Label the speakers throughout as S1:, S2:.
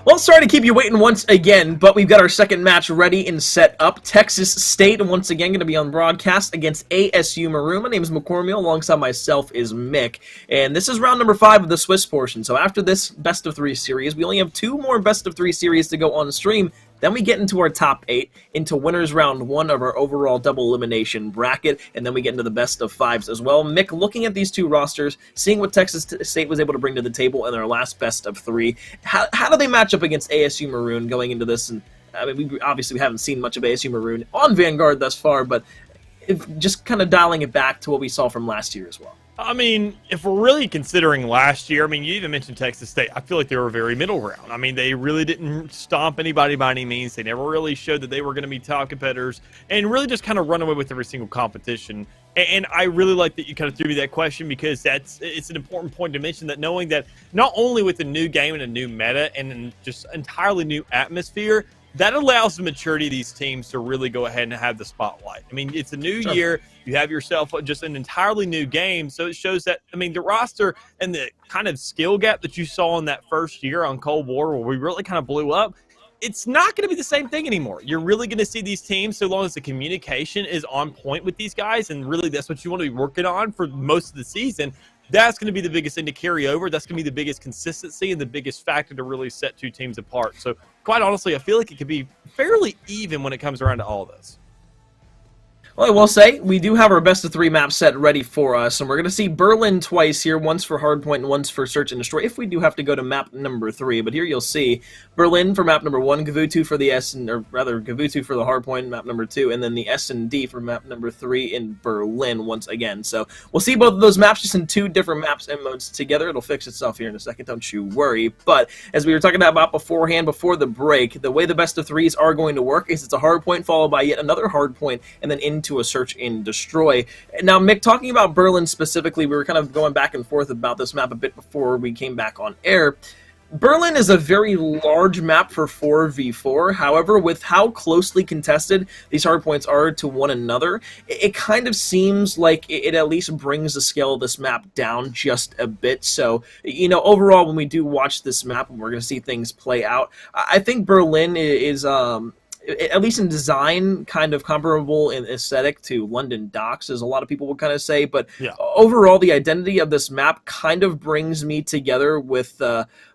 S1: Well, sorry to keep you waiting once again, but we've got our second match ready and set up. Texas State, once again, going to be on broadcast against ASU Maroon. My name is McCormiel. Alongside myself is Mick. And this is round number 5 of the Swiss portion. So after this best-of-3 series, we only have 2 more best-of-3 series to go on stream. Then we get into our top 8, into winners round 1 of our overall double elimination bracket, and then we get into the best of 5s as well. Mick, looking at these 2 rosters, seeing what Texas State was able to bring to the table in their last best of 3, how do they match up against ASU Maroon going into this? And I mean, we haven't seen much of ASU Maroon on Vanguard thus far, but just kind of dialing it back to what we saw from last year as well.
S2: I mean, if we're really considering last year, I mean, you even mentioned Texas State. I feel like they were very middle ground. I mean, they really didn't stomp anybody by any means. They never really showed that they were going to be top competitors and really just kind of run away with every single competition. And I really like that you kind of threw me that question because it's an important point to mention, that knowing that not only with a new game and a new meta and just entirely new atmosphere, that allows the maturity of these teams to really go ahead and have the spotlight. I mean, it's a new year. You have yourself just an entirely new game. So it shows that, I mean, the roster and the kind of skill gap that you saw in that first year on Cold War where we really kind of blew up, it's not going to be the same thing anymore. You're really going to see these teams, so long as the communication is on point with these guys, and really that's what you want to be working on for most of the season. That's going to be the biggest thing to carry over. That's going to be the biggest consistency and the biggest factor to really set 2 teams apart. So, quite honestly, I feel like it could be fairly even when it comes around to all of this.
S1: Well, I will say, we do have our best-of-3 map set ready for us, and we're going to see Berlin twice here, once for Hardpoint and once for Search and Destroy, if we do have to go to map number 3. But here you'll see Berlin for map number 1, Gavutu for the Gavutu for the Hardpoint, map number 2, and then the S&D for map number 3 in Berlin once again. So we'll see both of those maps just in 2 different maps and modes together. It'll fix itself here in a second, don't you worry. But as we were talking about beforehand, before the break, the way the best-of-3s are going to work is it's a Hardpoint followed by yet another Hardpoint, and then into a Search and Destroy. Now, Mick, talking about Berlin specifically, we were kind of going back and forth about this map a bit before we came back on air. Berlin is a very large map for 4v4. However, with how closely contested these hardpoints are to one another, it kind of seems like it at least brings the scale of this map down just a bit. So, you know, overall, when we do watch this map and we're going to see things play out, I think Berlin is at least in design, kind of comparable in aesthetic to London Docks, as a lot of people would kind of say. But yeah, overall, the identity of this map kind of brings me together with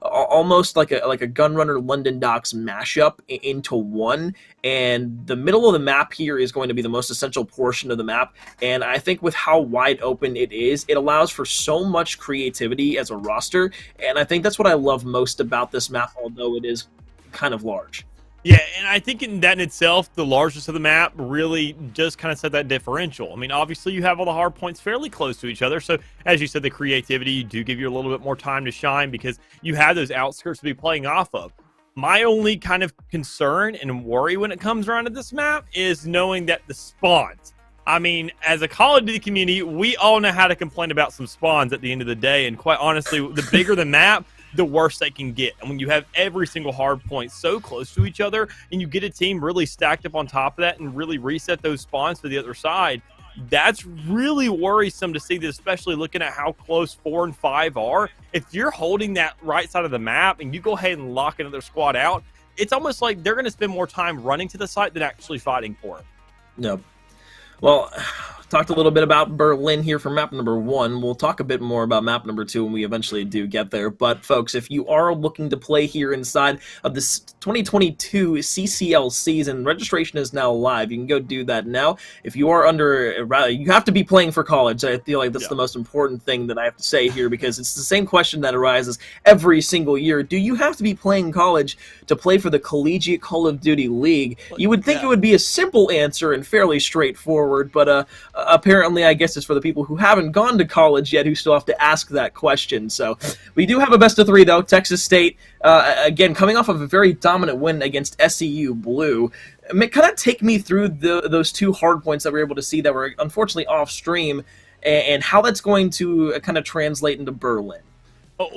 S1: almost like a Gunrunner London Docks mashup into one. And the middle of the map here is going to be the most essential portion of the map. And I think with how wide open it is, it allows for so much creativity as a roster. And I think that's what I love most about this map, although it is kind of large.
S2: Yeah, and I think in that in itself, the largest of the map really does kind of set that differential. I mean, obviously, you have all the hard points fairly close to each other. So, as you said, the creativity do give you a little bit more time to shine because you have those outskirts to be playing off of. My only kind of concern and worry when it comes around to this map is knowing that the spawns. I mean, as a Call of Duty community, we all know how to complain about some spawns at the end of the day. And quite honestly, the bigger the map, the worse they can get. And when you have every single hard point so close to each other and you get a team really stacked up on top of that and really reset those spawns to the other side, that's really worrisome to see, this, especially looking at how close 4 and 5 are. If you're holding that right side of the map and you go ahead and lock another squad out, it's almost like they're going to spend more time running to the site than actually fighting for it.
S1: Yep. Well, talked a little bit about Berlin here for map number 1. We'll talk a bit more about map number 2 when we eventually do get there. But, folks, if you are looking to play here inside of this 2022 CCL season, registration is now live. You can go do that now. If you are you have to be playing for college. I feel like that's the most important thing that I have to say here, because it's the same question that arises every single year. Do you have to be playing college to play for the Collegiate Call of Duty League? You would think it would be a simple answer and fairly straightforward, but apparently, I guess it's for the people who haven't gone to college yet who still have to ask that question. So we do have a best of 3, though. Texas State, again, coming off of a very dominant win against SEU Blue. Kind of take me through those 2 hard points that we were able to see that were unfortunately off stream, and how that's going to kind of translate into Berlin.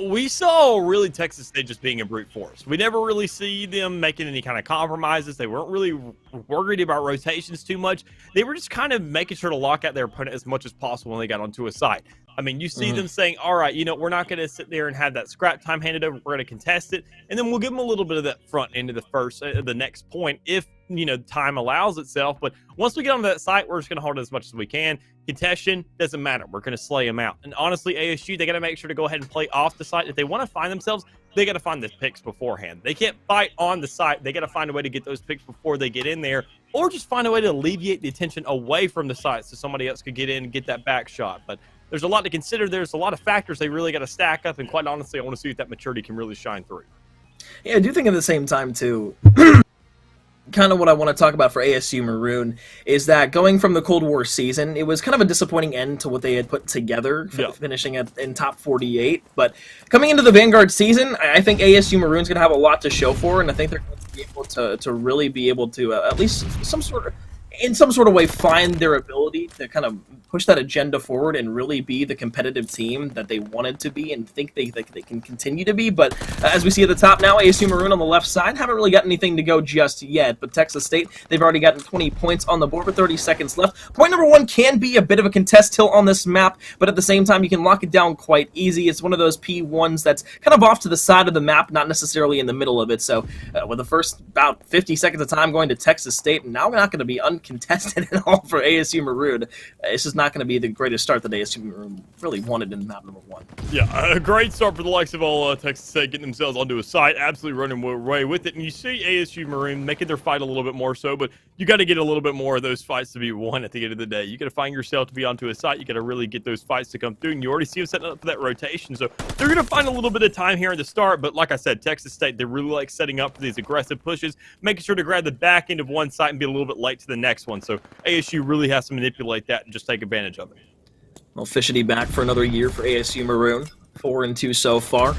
S2: We saw really Texas State just being a brute force. We never really see them making any kind of compromises. They weren't really worried about rotations too much. They were just kind of making sure to lock out their opponent as much as possible when they got onto a site. I mean, you see them saying, all right, we're not going to sit there and have that scrap time handed over. We're going to contest it. And then we'll give them a little bit of that front end of the next point if, time allows itself. But once we get onto that site, we're just going to hold it as much as we can. Contention doesn't matter. We're going to slay them out. And honestly, ASU, they got to make sure to go ahead and play off the site. If they want to find themselves, they got to find the picks beforehand. They can't fight on the site. They got to find a way to get those picks before they get in there, or just find a way to alleviate the attention away from the site so somebody else could get in and get that back shot. But there's a lot to consider. There's a lot of factors they really got to stack up. And quite honestly, I want to see if that maturity can really shine through.
S1: Yeah, I do think at the same time, too, kind of what I want to talk about for ASU Maroon is that going from the Cold War season, it was kind of a disappointing end to what they had put together, finishing in top 48. But coming into the Vanguard season, I think ASU Maroon's going to have a lot to show for, and I think they're going to be able to really be able to, at least in some sort of way, find their ability to kind of push that agenda forward and really be the competitive team that they wanted to be and think they can continue to be. But as we see at the top now, ASU Maroon on the left side haven't really got anything to go just yet. But Texas State, they've already gotten 20 points on the board with 30 seconds left. Point number one can be a bit of a contest hill on this map, but at the same time, you can lock it down quite easy. It's one of those P1s that's kind of off to the side of the map, not necessarily in the middle of it. So with the first about 50 seconds of time going to Texas State, now we're not going to be uncontested at all for ASU Maroon. It's just not going to be the greatest start that ASU Maroon really wanted in map number one.
S2: Yeah, a great start for the likes of all Texas State, getting themselves onto a site, absolutely running away with it. And you see ASU Maroon making their fight a little bit more so, but you got to get a little bit more of those fights to be won at the end of the day. You got to find yourself to be onto a site. You got to really get those fights to come through, and you already see them setting up for that rotation. So they're going to find a little bit of time here at the start, but like I said, Texas State, they really like setting up for these aggressive pushes, making sure to grab the back end of one site and be a little bit late to the next one. So ASU really has to manipulate that and just take advantage of it.
S1: Well, Fishity back for another year for ASU Maroon, 4-2 so far.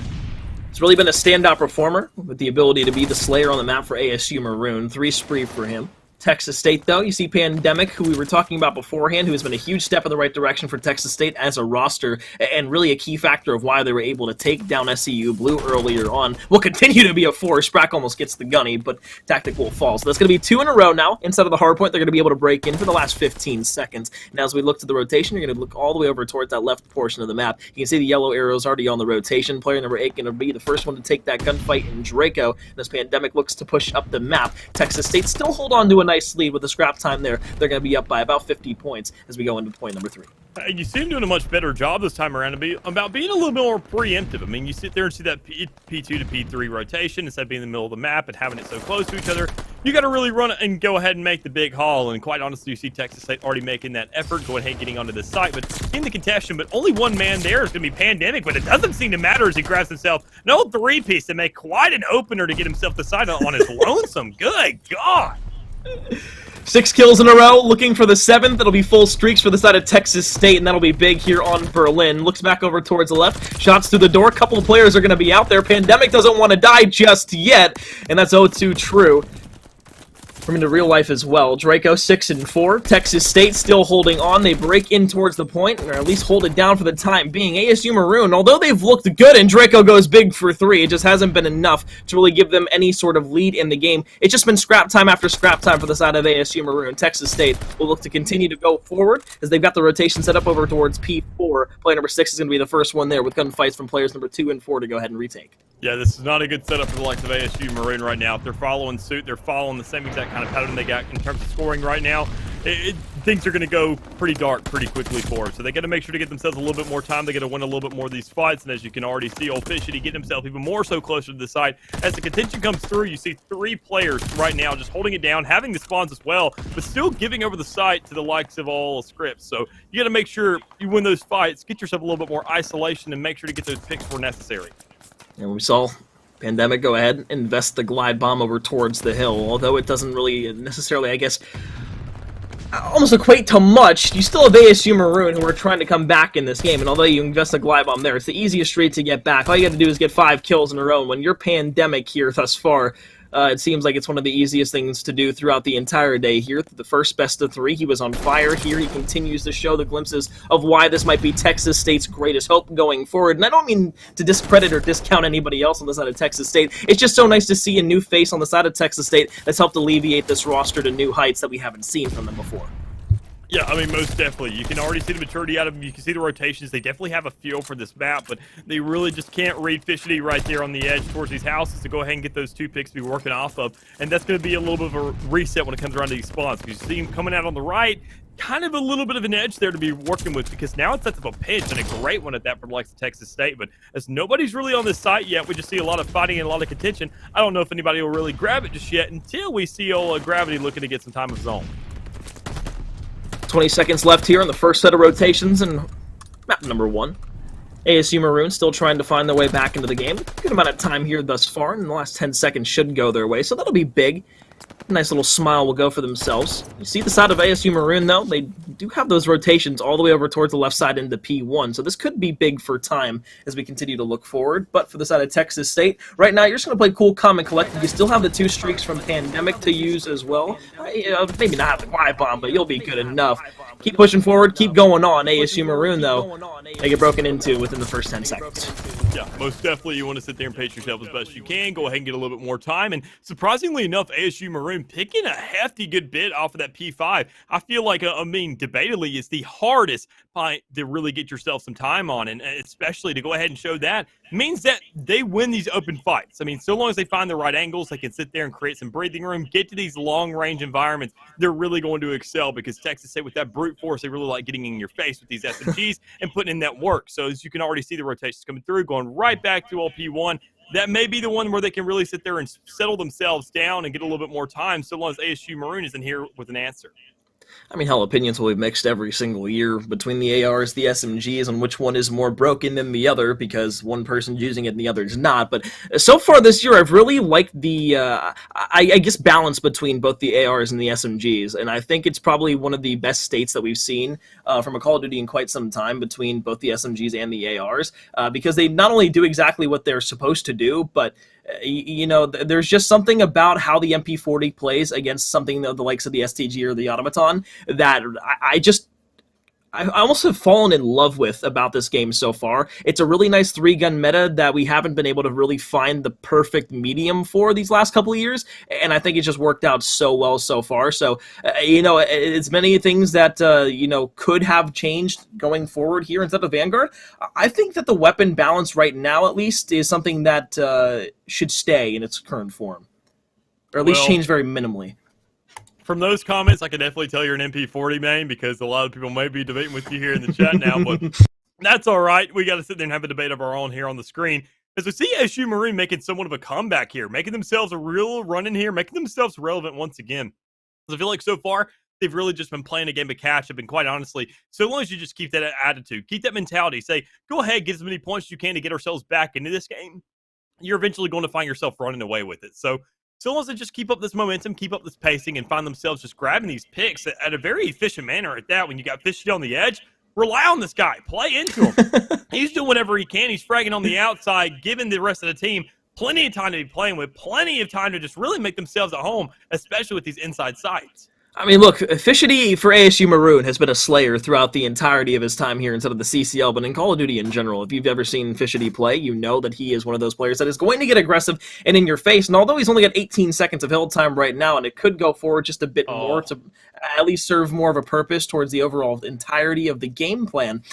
S1: It's really been a standout performer with the ability to be the slayer on the map for ASU Maroon. 3 spree for him. Texas State, though, you see Pandemic, who we were talking about beforehand, who has been a huge step in the right direction for Texas State as a roster, and really a key factor of why they were able to take down SCU Blue earlier on. Will continue to be a force. Sprack almost gets the gunny, but Tactic will fall. So that's going to be 2 in a row now. Inside of the hard point, they're going to be able to break in for the last 15 seconds. And as we look to the rotation, you're going to look all the way over towards that left portion of the map. You can see the yellow arrows already on the rotation. Player number 8 going to be the first one to take that gunfight in Draco. And as Pandemic looks to push up the map, Texas State still hold on to a nice lead with the scrap time there. They're going to be up by about 50 points as we go into point number 3.
S2: You see him doing a much better job this time around about being a little bit more preemptive. I mean, you sit there and see that P2 to P3 rotation instead of being in the middle of the map and having it so close to each other. You got to really run it and go ahead and make the big haul. And quite honestly, you see Texas State already making that effort, going ahead and getting onto the site, but in the contention. But only one man there is going to be Pandemic, but it doesn't seem to matter as he grabs himself an old 3-piece to make quite an opener to get himself the side on his lonesome. Good God.
S1: 6 kills in a row, looking for the 7th. It'll be full streaks for the side of Texas State, and that'll be big here on Berlin. Looks back over towards the left. Shots through the door. Couple of players are going to be out there. Pandemic doesn't want to die just yet, and that's 0-2 true. From into real life as well. Draco 6-4. Texas State still holding on. They break in towards the point, or at least hold it down for the time being. ASU Maroon, although they've looked good and Draco goes big for 3, it just hasn't been enough to really give them any sort of lead in the game. It's just been scrap time after scrap time for the side of ASU Maroon. Texas State will look to continue to go forward as they've got the rotation set up over towards P4. Player number 6 is going to be the first one there with gunfights from players number 2 and 4 to go ahead and retake.
S2: Yeah, this is not a good setup for the likes of ASU Maroon right now. If they're following suit, they're following the same exact kind of pattern they got in terms of scoring right now. Things are going to go pretty dark pretty quickly for them. So they got to make sure to get themselves a little bit more time. They got to win a little bit more of these fights. And as you can already see, old Fishity getting himself even more so closer to the side. As the contention comes through, you see 3 players right now just holding it down, having the spawns as well, but still giving over the site to the likes of all scripts. So you got to make sure you win those fights, get yourself a little bit more isolation, and make sure to get those picks where necessary.
S1: And we saw Pandemic go ahead and invest the glide bomb over towards the hill, although it doesn't really necessarily, I guess, almost equate to much. You still have ASU Maroon who are trying to come back in this game, and although you invest a glide bomb there, it's the easiest street to get back. All you got to do is get 5 kills in a row, and when you're Pandemic here thus far, It seems like it's one of the easiest things to do throughout the entire day here. The first best of three, he was on fire here. He continues to show the glimpses of why this might be Texas State's greatest hope going forward. And I don't mean to discredit or discount anybody else on the side of Texas State. It's just so nice to see a new face on the side of Texas State that's helped alleviate this roster to new heights that we haven't seen from them before.
S2: Yeah, I mean, most definitely. You can already see the maturity out of them. You can see the rotations. They definitely have a feel for this map, but they really just can't read Fishity right there on the edge towards these houses to go ahead and get those 2 picks to be working off of. And that's going to be a little bit of a reset when it comes around to these spawns. Because you see him coming out on the right, kind of a little bit of an edge there to be working with, because now it sets up a pinch, and a great one at that for the likes of Texas State. But as nobody's really on this site yet, we just see a lot of fighting and a lot of contention. I don't know if anybody will really grab it just yet until we see old Gravity looking to get some time of his own.
S1: 20 seconds left here on the first set of rotations in map number 1. ASU Maroon still trying to find their way back into the game. Good amount of time here thus far, and the last 10 seconds should go their way, so that'll be big. A nice little smile will go for themselves. You see the side of ASU Maroon, though, they do have those rotations all the way over towards the left side into P1, so this could be big for time as we continue to look forward. But for the side of Texas State, right now you're just going to play cool, calm, and collected. You still have the 2 streaks from Pandemic to use as well. Maybe not have the quiet bomb, but you'll be good enough. Keep pushing forward, keep going on. ASU Maroon, though, they get broken into within the first 10 seconds.
S2: Yeah, most definitely you want to sit there and pace yourself as best you can. Go ahead and get a little bit more time. And surprisingly enough, ASU Maroon picking a hefty good bit off of that P5. I feel like, debatedly, it's the hardest fight to really get yourself some time on. And especially to go ahead and show that means that they win these open fights. I mean, so long as they find the right angles, they can sit there and create some breathing room, get to these long-range environments, they're really going to excel, because Texas State, with that brute force, they really like getting in your face with these SMGs and putting in that work. So as you can already see the rotations coming through, going right back to LP1. That may be the one where they can really sit there and settle themselves down and get a little bit more time, so long as ASU Maroon isn't here with an answer.
S1: I mean, hell, opinions will be mixed every single year between the ARs, the SMGs, on which one is more broken than the other, because one person's using it and the other's not. But so far this year, I've really liked the, I guess, balance between both the ARs and the SMGs, and I think it's probably one of the best states that we've seen from a Call of Duty in quite some time between both the SMGs and the ARs, because they not only do exactly what they're supposed to do, but there's just something about how the MP40 plays against something the likes of the STG or the Automaton that I almost have fallen in love with about this game so far. It's a really nice 3-gun meta that we haven't been able to really find the perfect medium for these last couple of years, and I think it just worked out so well so far. So, it's many things that, could have changed going forward here instead of Vanguard. I think that the weapon balance right now, at least, is something that should stay in its current form, or at least change very minimally.
S2: From those comments, I can definitely tell you're an MP40 main, because a lot of people may be debating with you here in the chat now, but that's all right. We got to sit there and have a debate of our own here on the screen. As we see ASU Maroon making somewhat of a comeback here, making themselves a real run in here, making themselves relevant once again. I feel like so far, they've really just been playing a game of catch-up, and quite honestly, so long as you just keep that attitude, keep that mentality, say, go ahead, get as many points as you can to get ourselves back into this game, you're eventually going to find yourself running away with it. So long as they just keep up this momentum, keep up this pacing, and find themselves just grabbing these picks at a very efficient manner at that, when you got Fishy on the edge, rely on this guy. Play into him. He's doing whatever he can. He's fragging on the outside, giving the rest of the team plenty of time to be playing with, plenty of time to just really make themselves at home, especially with these inside sites.
S1: I mean, look, Fishity for ASU Maroon has been a slayer throughout the entirety of his time here instead of the CCL, but in Call of Duty in general, if you've ever seen Fishity play, you know that he is one of those players that is going to get aggressive and in your face, and although he's only got 18 seconds of hold time right now, and it could go forward just a bit more to at least serve more of a purpose towards the overall entirety of the game plan,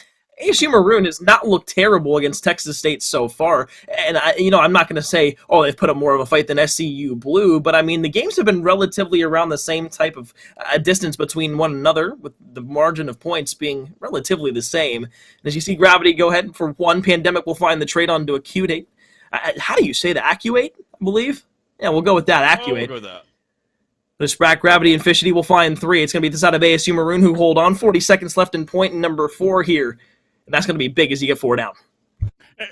S1: ASU Maroon has not looked terrible against Texas State so far, and I'm not going to say, they've put up more of a fight than SCU Blue, but I mean, the games have been relatively around the same type of distance between one another, with the margin of points being relatively the same. And as you see Gravity go ahead for one, Pandemic will find the trade on to Accudate. How do you say that? Accuate, I believe? Yeah, we'll go with that, Accuate.
S2: We'll go with that.
S1: The Sprack, Gravity, and Fishity will find 3. It's going to be the side of ASU Maroon, who hold on. 40 seconds left in point, number 4 here. And that's going to be big as you get 4 down.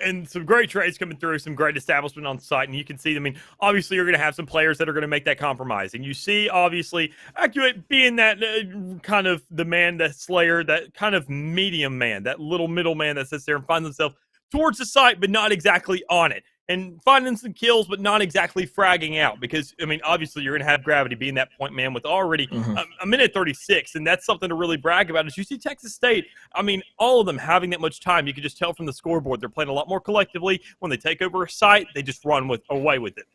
S2: And some great trades coming through, some great establishment on site, and you can see, obviously you're going to have some players that are going to make that compromise. And you see, obviously, Accurate being that kind of the man, that slayer, that kind of medium man, that little middle man that sits there and finds himself towards the site, but not exactly on it. and finding some kills, but not exactly fragging out. Because, I mean, obviously you're going to have Gravity being that point man with already a minute 36, and that's something to really brag about. As you see Texas State, I mean, all of them having that much time, you can just tell from the scoreboard they're playing a lot more collectively. When they take over a site, they just run away with it.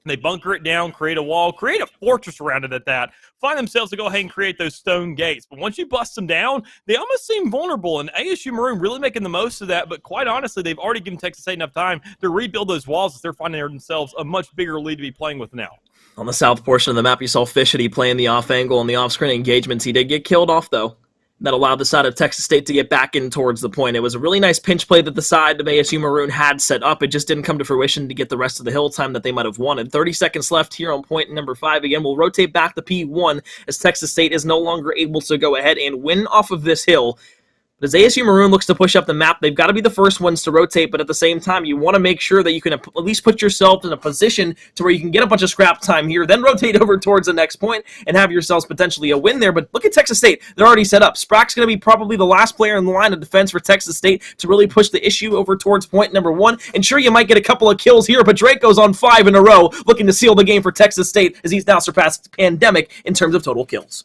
S2: They bunker it down, create a wall, create a fortress around it at that, find themselves to go ahead and create those stone gates. But once you bust them down, they almost seem vulnerable, and ASU Maroon really making the most of that. But quite honestly, they've already given Texas State enough time to rebuild those walls as they're finding themselves a much bigger lead to be playing with now.
S1: On the south portion of the map, you saw Fishity playing the off angle and the off-screen engagements. He did get killed off, though. That allowed the side of Texas State to get back in towards the point. It was a really nice pinch play that the side of ASU Maroon had set up. It just didn't come to fruition to get the rest of the hill time that they might have wanted. 30 seconds left here on point number 5. Again, we'll rotate back to P1 as Texas State is no longer able to go ahead and win off of this hill. But as ASU Maroon looks to push up the map, they've got to be the first ones to rotate, but at the same time, you want to make sure that you can at least put yourself in a position to where you can get a bunch of scrap time here, then rotate over towards the next point and have yourselves potentially a win there. But look at Texas State. They're already set up. Sprack's going to be probably the last player in the line of defense for Texas State to really push the issue over towards point number 1. And sure, you might get a couple of kills here, but Draco's on 5 in a row, looking to seal the game for Texas State as he's now surpassed Pandemic in terms of total kills.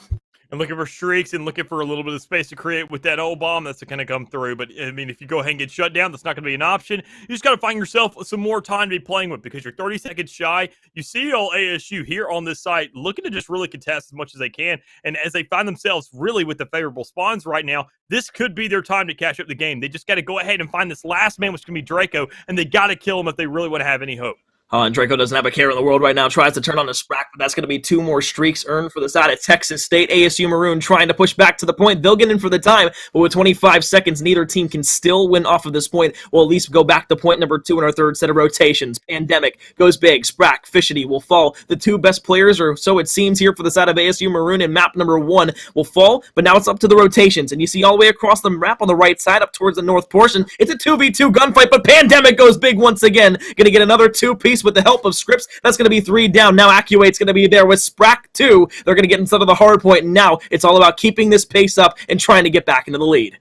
S2: And looking for streaks and looking for a little bit of space to create with that old bomb that's going to come through. But, I mean, if you go ahead and get shut down, that's not going to be an option. You just got to find yourself some more time to be playing with because you're 30 seconds shy. You see all ASU here on this site looking to just really contest as much as they can. And as they find themselves really with the favorable spawns right now, this could be their time to catch up the game. They just got to go ahead and find this last man, which can be Draco, and they got to kill him if they really want to have any hope.
S1: And Draco doesn't have a care in the world right now, tries to turn on the Sprack, but that's going to be 2 more streaks earned for the side of Texas State. ASU Maroon trying to push back to the point. They'll get in for the time, but with 25 seconds, neither team can still win off of this point. We'll at least go back to point number 2 in our third set of rotations. Pandemic goes big. Sprack, Fishity will fall. The 2 best players, or so it seems here for the side of ASU Maroon in map number 1, will fall, but now it's up to the rotations. And you see all the way across the map on the right side up towards the north portion, it's a 2v2 gunfight, but Pandemic goes big once again. Going to get another 2-piece with the help of Scripps. That's going to be 3 down. Now Actuate's going to be there with Sprack 2. They're going to get inside of the hard point, and now it's all about keeping this pace up and trying to get back into the lead.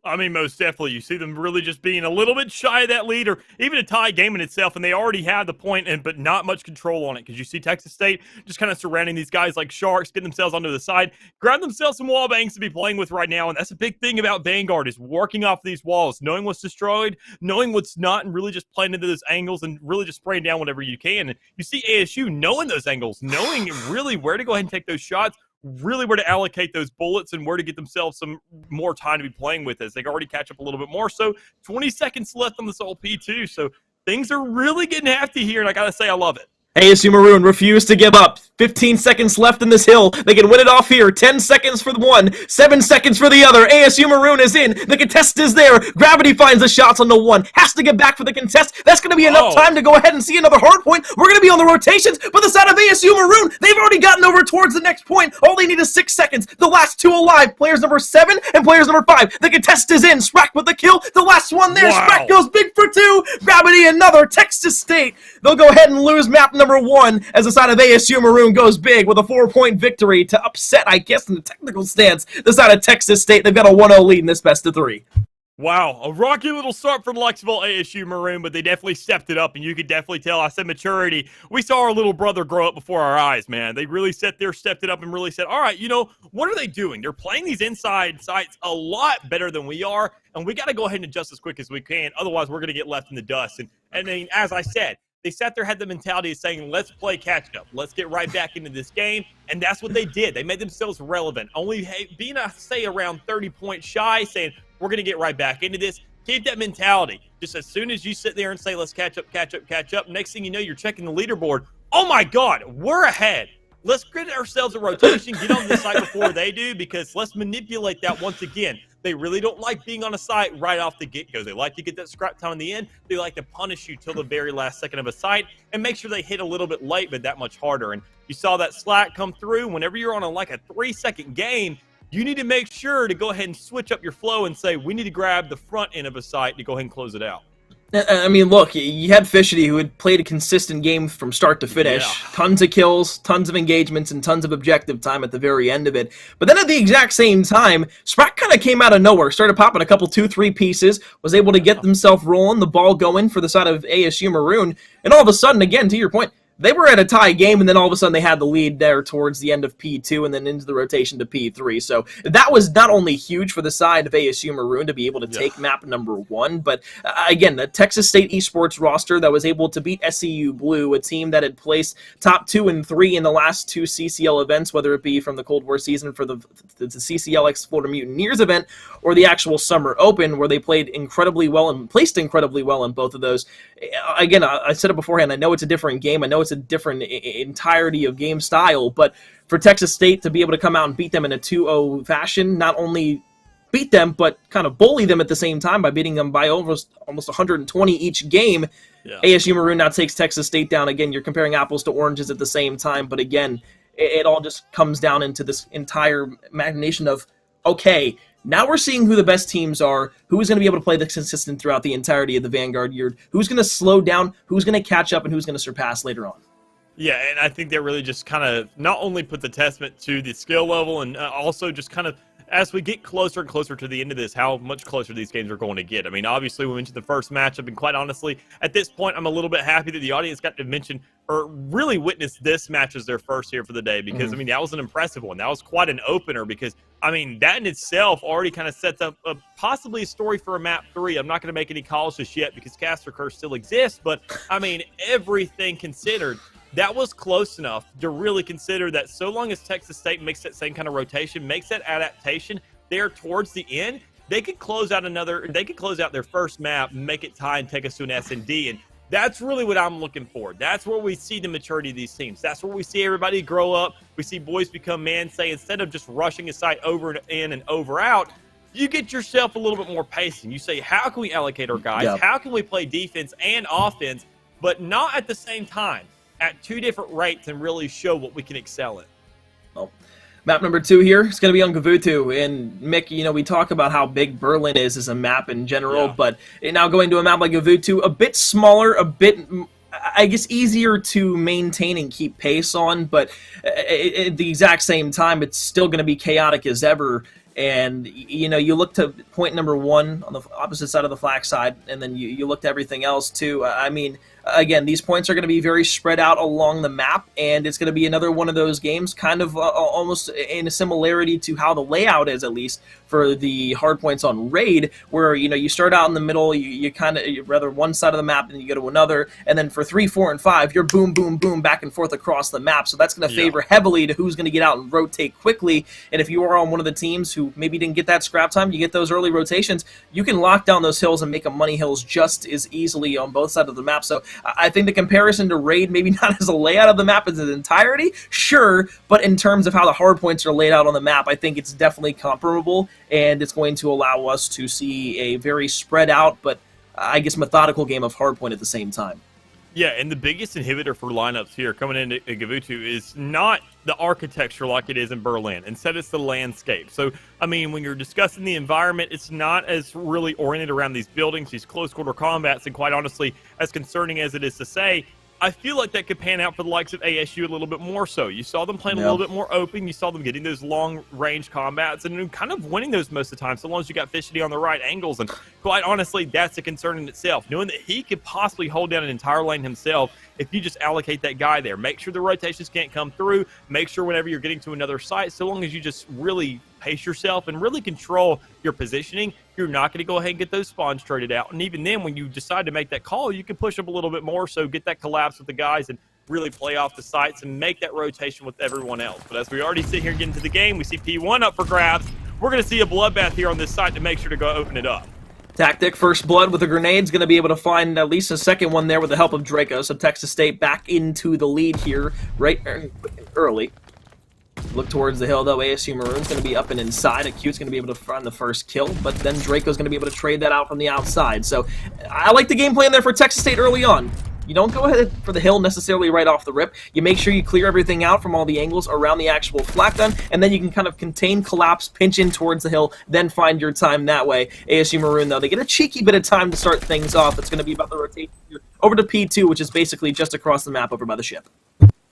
S2: I mean, most definitely. You see them really just being a little bit shy of that lead, or even a tie game in itself, and they already have the point, but not much control on it, because you see Texas State just kind of surrounding these guys like sharks, getting themselves onto the side, grab themselves some wall bangs to be playing with right now, and that's a big thing about Vanguard, is working off these walls, knowing what's destroyed, knowing what's not, and really just playing into those angles, and really just spraying down whatever you can. And you see ASU knowing those angles, knowing really where to go ahead and take those shots, really where to allocate those bullets and where to get themselves some more time to be playing with, as they can already catch up a little bit more. So 20 seconds left on this whole P2. So things are really getting hefty here, and I got to say I love it.
S1: ASU Maroon refuse to give up. 15 seconds left in this hill. They can win it off here. 10 seconds for the one, 7 seconds for the other. ASU Maroon is in. The contest is there. Gravity finds the shots on the one. Has to get back for the contest. That's going to be enough time to go ahead and see another hard point. We're going to be on the rotations, but the side of ASU Maroon, they've already gotten over towards the next point. All they need is 6 seconds. The last 2 alive. Players number 7 and players number 5. The contest is in. Sprack with the kill. The last one there.
S2: Wow.
S1: Sprack goes big for 2. Gravity another. Texas State. They'll go ahead and lose map number 1 as the side of ASU Maroon goes big with a 4-point victory to upset, I guess, in the technical stance, the side of Texas State. They've got a 1-0 lead in this best of 3.
S2: Wow, a rocky little start for the Lexville ASU Maroon, but they definitely stepped it up, and you could definitely tell. I said maturity. We saw our little brother grow up before our eyes, man. They really stepped it up and really said, all right, you know, what are they doing? They're playing these inside sites a lot better than we are, and we got to go ahead and adjust as quick as we can. Otherwise, we're going to get left in the dust. And I mean, as I said, they sat there, had the mentality of saying, let's play catch up. Let's get right back into this game. And that's what they did. They made themselves relevant. Only being, say, around 30 points shy, saying, we're going to get right back into this. Keep that mentality. Just as soon as you sit there and say, let's catch up, next thing you know, you're checking the leaderboard. Oh, my God, we're ahead. Let's get ourselves a rotation, get on the site before they do, because let's manipulate that once again. They really don't like being on a site right off the get-go. They like to get that scrap time in the end. They like to punish you till the very last second of a site and make sure they hit a little bit late, but that much harder. And you saw that slack come through. Whenever you're on a 3-second game, you need to make sure to go ahead and switch up your flow and say, we need to grab the front end of a site to go ahead and close it out.
S1: I mean, look, you had Fishity, who had played a consistent game from start to finish.
S2: Yeah.
S1: Tons of kills, tons of engagements, and tons of objective time at the very end of it. But then at the exact same time, Sprack kind of came out of nowhere, started popping a couple 2-3 pieces, was able to get themselves rolling, the ball going for the side of ASU Maroon, and all of a sudden, again, to your point, they were at a tie game, and then all of a sudden they had the lead there towards the end of P2 and then into the rotation to P3. So that was not only huge for the side of ASU Maroon to be able to take map number 1, but again, the Texas State Esports roster that was able to beat SEU Blue, a team that had placed top 2 and 3 in the last 2 CCL events, whether it be from the Cold War season for the CCL X Florida Mutineers event or the actual Summer Open, where they played incredibly well and placed incredibly well in both of those. Again, I said it beforehand, I know it's a different game, I know it's a different entirety of game style, but for Texas State to be able to come out and beat them in a 2-0 fashion, not only beat them, but kind of bully them at the same time by beating them by almost 120 each game. ASU Maroon now takes Texas State down. Again, you're comparing apples to oranges at the same time, but again, it all just comes down into this entire imagination of, okay, now we're seeing who the best teams are, who is going to be able to play this consistent throughout the entirety of the Vanguard year, who's going to slow down, who's going to catch up, and who's going to surpass later on.
S2: Yeah, and I think that really just kind of not only puts a testament to the skill level and also just kind of, as we get closer and closer to the end of this, how much closer these games are going to get. I mean, obviously, we mentioned the first matchup, and quite honestly, at this point, I'm a little bit happy that the audience got to mention or really witness this match as their first here for the day, because, I mean, that was an impressive one. That was quite an opener because, I mean, that in itself already kind of sets up possibly a story for a map 3. I'm not going to make any calls just yet because Caster Curse still exists, but, I mean, everything considered, that was close enough to really consider that so long as Texas State makes that same kind of rotation, makes that adaptation there towards the end, they could close out their first map, make it tie and take us to an S&D. And that's really what I'm looking for. That's where we see the maturity of these teams. That's where we see everybody grow up. We see boys become man. Say, instead of just rushing a site over and in and over out, you get yourself a little bit more pacing. You say, how can we allocate our guys?
S1: Yep.
S2: How can we play defense and offense, but not at the same time, at 2 different rates, and really show what we can excel in?
S1: Well, map number 2 here is going to be on Gavutu. And Mick, you know, we talk about how big Berlin is as a map in general, but now going to a map like Gavutu, a bit smaller, a bit, I guess, easier to maintain and keep pace on, but at the exact same time, it's still going to be chaotic as ever. And, you know, you look to point number 1 on the opposite side of the flag side, and then you look to everything else, too. I mean, again, these points are going to be very spread out along the map, and it's going to be another one of those games, kind of almost in a similarity to how the layout is, at least, for the hard points on Raid, where, you know, you start out in the middle, you kind of, rather one side of the map, and you go to another, and then for 3, 4, and 5, you're boom, boom, boom, back and forth across the map, so that's going to favor heavily to who's going to get out and rotate quickly, and if you are on one of the teams who maybe didn't get that scrap time, you get those early rotations, you can lock down those hills and make them money hills just as easily on both sides of the map. So I think the comparison to Raid, maybe not as a layout of the map as its entirety, sure, but in terms of how the hard points are laid out on the map, I think it's definitely comparable, and it's going to allow us to see a very spread out, but I guess methodical game of hardpoint at the same time.
S2: Yeah, and the biggest inhibitor for lineups here coming into Gavutu is not the architecture like it is in Berlin. Instead, it's the landscape. So, I mean, when you're discussing the environment, it's not as really oriented around these buildings, these close-quarter combats, and quite honestly, as concerning as it is to say, I feel like that could pan out for the likes of ASU a little bit more so. You saw them playing a little bit more open. You saw them getting those long-range combats and kind of winning those most of the time, so long as you got Fishity on the right angles. And quite honestly, that's a concern in itself. Knowing that he could possibly hold down an entire lane himself if you just allocate that guy there. Make sure the rotations can't come through. Make sure whenever you're getting to another site, so long as you just really pace yourself and really control your positioning, you're not going to go ahead and get those spawns traded out. And even then, when you decide to make that call, you can push up a little bit more, so get that collapse with the guys and really play off the sites and make that rotation with everyone else. But as we already sit here and get into the game, we see P1 up for grabs. We're going to see a bloodbath here on this site to make sure to go open it up.
S1: Tactic, first blood with a grenade's going to be able to find at least a second one there with the help of Draco. So Texas State back into the lead here right early. Look towards the hill, though. ASU Maroon's going to be up and inside. Acute's going to be able to find the first kill, but then Draco's going to be able to trade that out from the outside. So I like the game plan there for Texas State early on. You don't go ahead for the hill necessarily right off the rip. You make sure you clear everything out from all the angles around the actual flak gun, and then you can kind of contain, collapse, pinch in towards the hill, then find your time that way. ASU Maroon, though, they get a cheeky bit of time to start things off. It's going to be about the rotation here over to P2, which is basically just across the map over by the ship.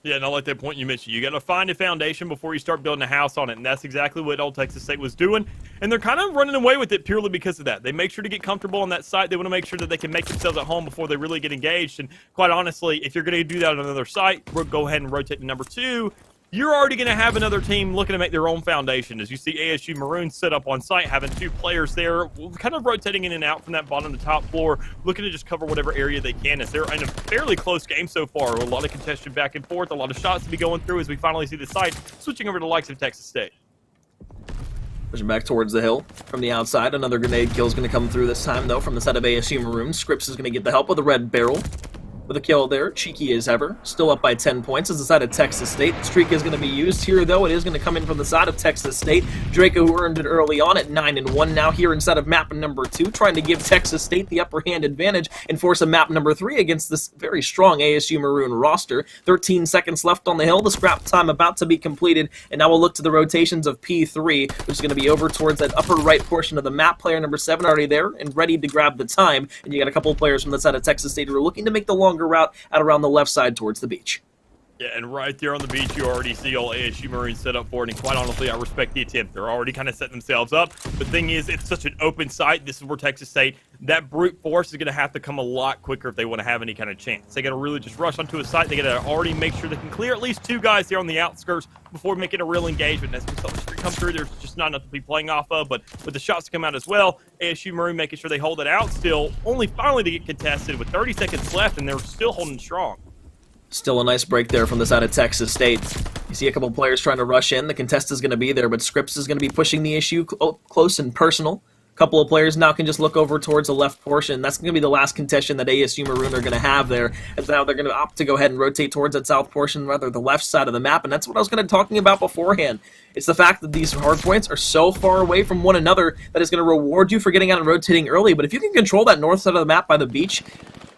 S2: Yeah, and I like that point you mentioned. You got to find a foundation before you start building a house on it, and that's exactly what Old Texas State was doing. And they're kind of running away with it purely because of that. They make sure to get comfortable on that site. They want to make sure that they can make themselves at home before they really get engaged. And quite honestly, if you're going to do that on another site, we'll go ahead and rotate to number 2. You're already going to have another team looking to make their own foundation. As you see ASU Maroon set up on site, having 2 players there, kind of rotating in and out from that bottom to top floor, looking to just cover whatever area they can, as they're in a fairly close game so far. A lot of contention back and forth, a lot of shots to be going through as we finally see the site switching over to the likes of Texas State.
S1: Pushing back towards the hill from the outside. Another grenade kill is going to come through this time, though, from the side of ASU Maroon. Scripps is going to get the help of the red barrel. With a kill there, cheeky as ever, still up by 10 points as the side of Texas State. The streak is going to be used here, though. It is going to come in from the side of Texas State. Draco, who earned it early on at 9-1, now here inside of map number 2, trying to give Texas State the upper hand advantage and force a map number 3 against this very strong ASU Maroon roster. 13 seconds left on the hill, the scrap time about to be completed, and now we'll look to the rotations of P3, which is going to be over towards that upper right portion of the map. Player number 7 already there and ready to grab the time, and you got a couple of players from the side of Texas State who are looking to make the longer route out around the left side towards the beach.
S2: Yeah, and right there on the beach, you already see all ASU Marines set up for it, and quite honestly, I respect the attempt. They're already kind of setting themselves up. The thing is, it's such an open site. This is where Texas State, that brute force is going to have to come a lot quicker if they want to have any kind of chance. They got to really just rush onto a site. They got to already make sure they can clear at least 2 guys there on the outskirts before making a real engagement. As we saw the streak come through, there's just not enough to be playing off of, but with the shots to come out as well, ASU Marine making sure they hold it out still, only finally to get contested with 30 seconds left, and they're still holding strong.
S1: Still a nice break there from the side of Texas State. You see a couple players trying to rush in. The contest is going to be there, but Scripps is going to be pushing the issue close and personal. A couple of players now can just look over towards the left portion. That's going to be the last contention that ASU Maroon are going to have there. As now they're going to opt to go ahead and rotate towards that south portion, rather the left side of the map. And that's what I was going to talking about beforehand. It's the fact that these hard points are so far away from one another that is going to reward you for getting out and rotating early. But if you can control that north side of the map by the beach,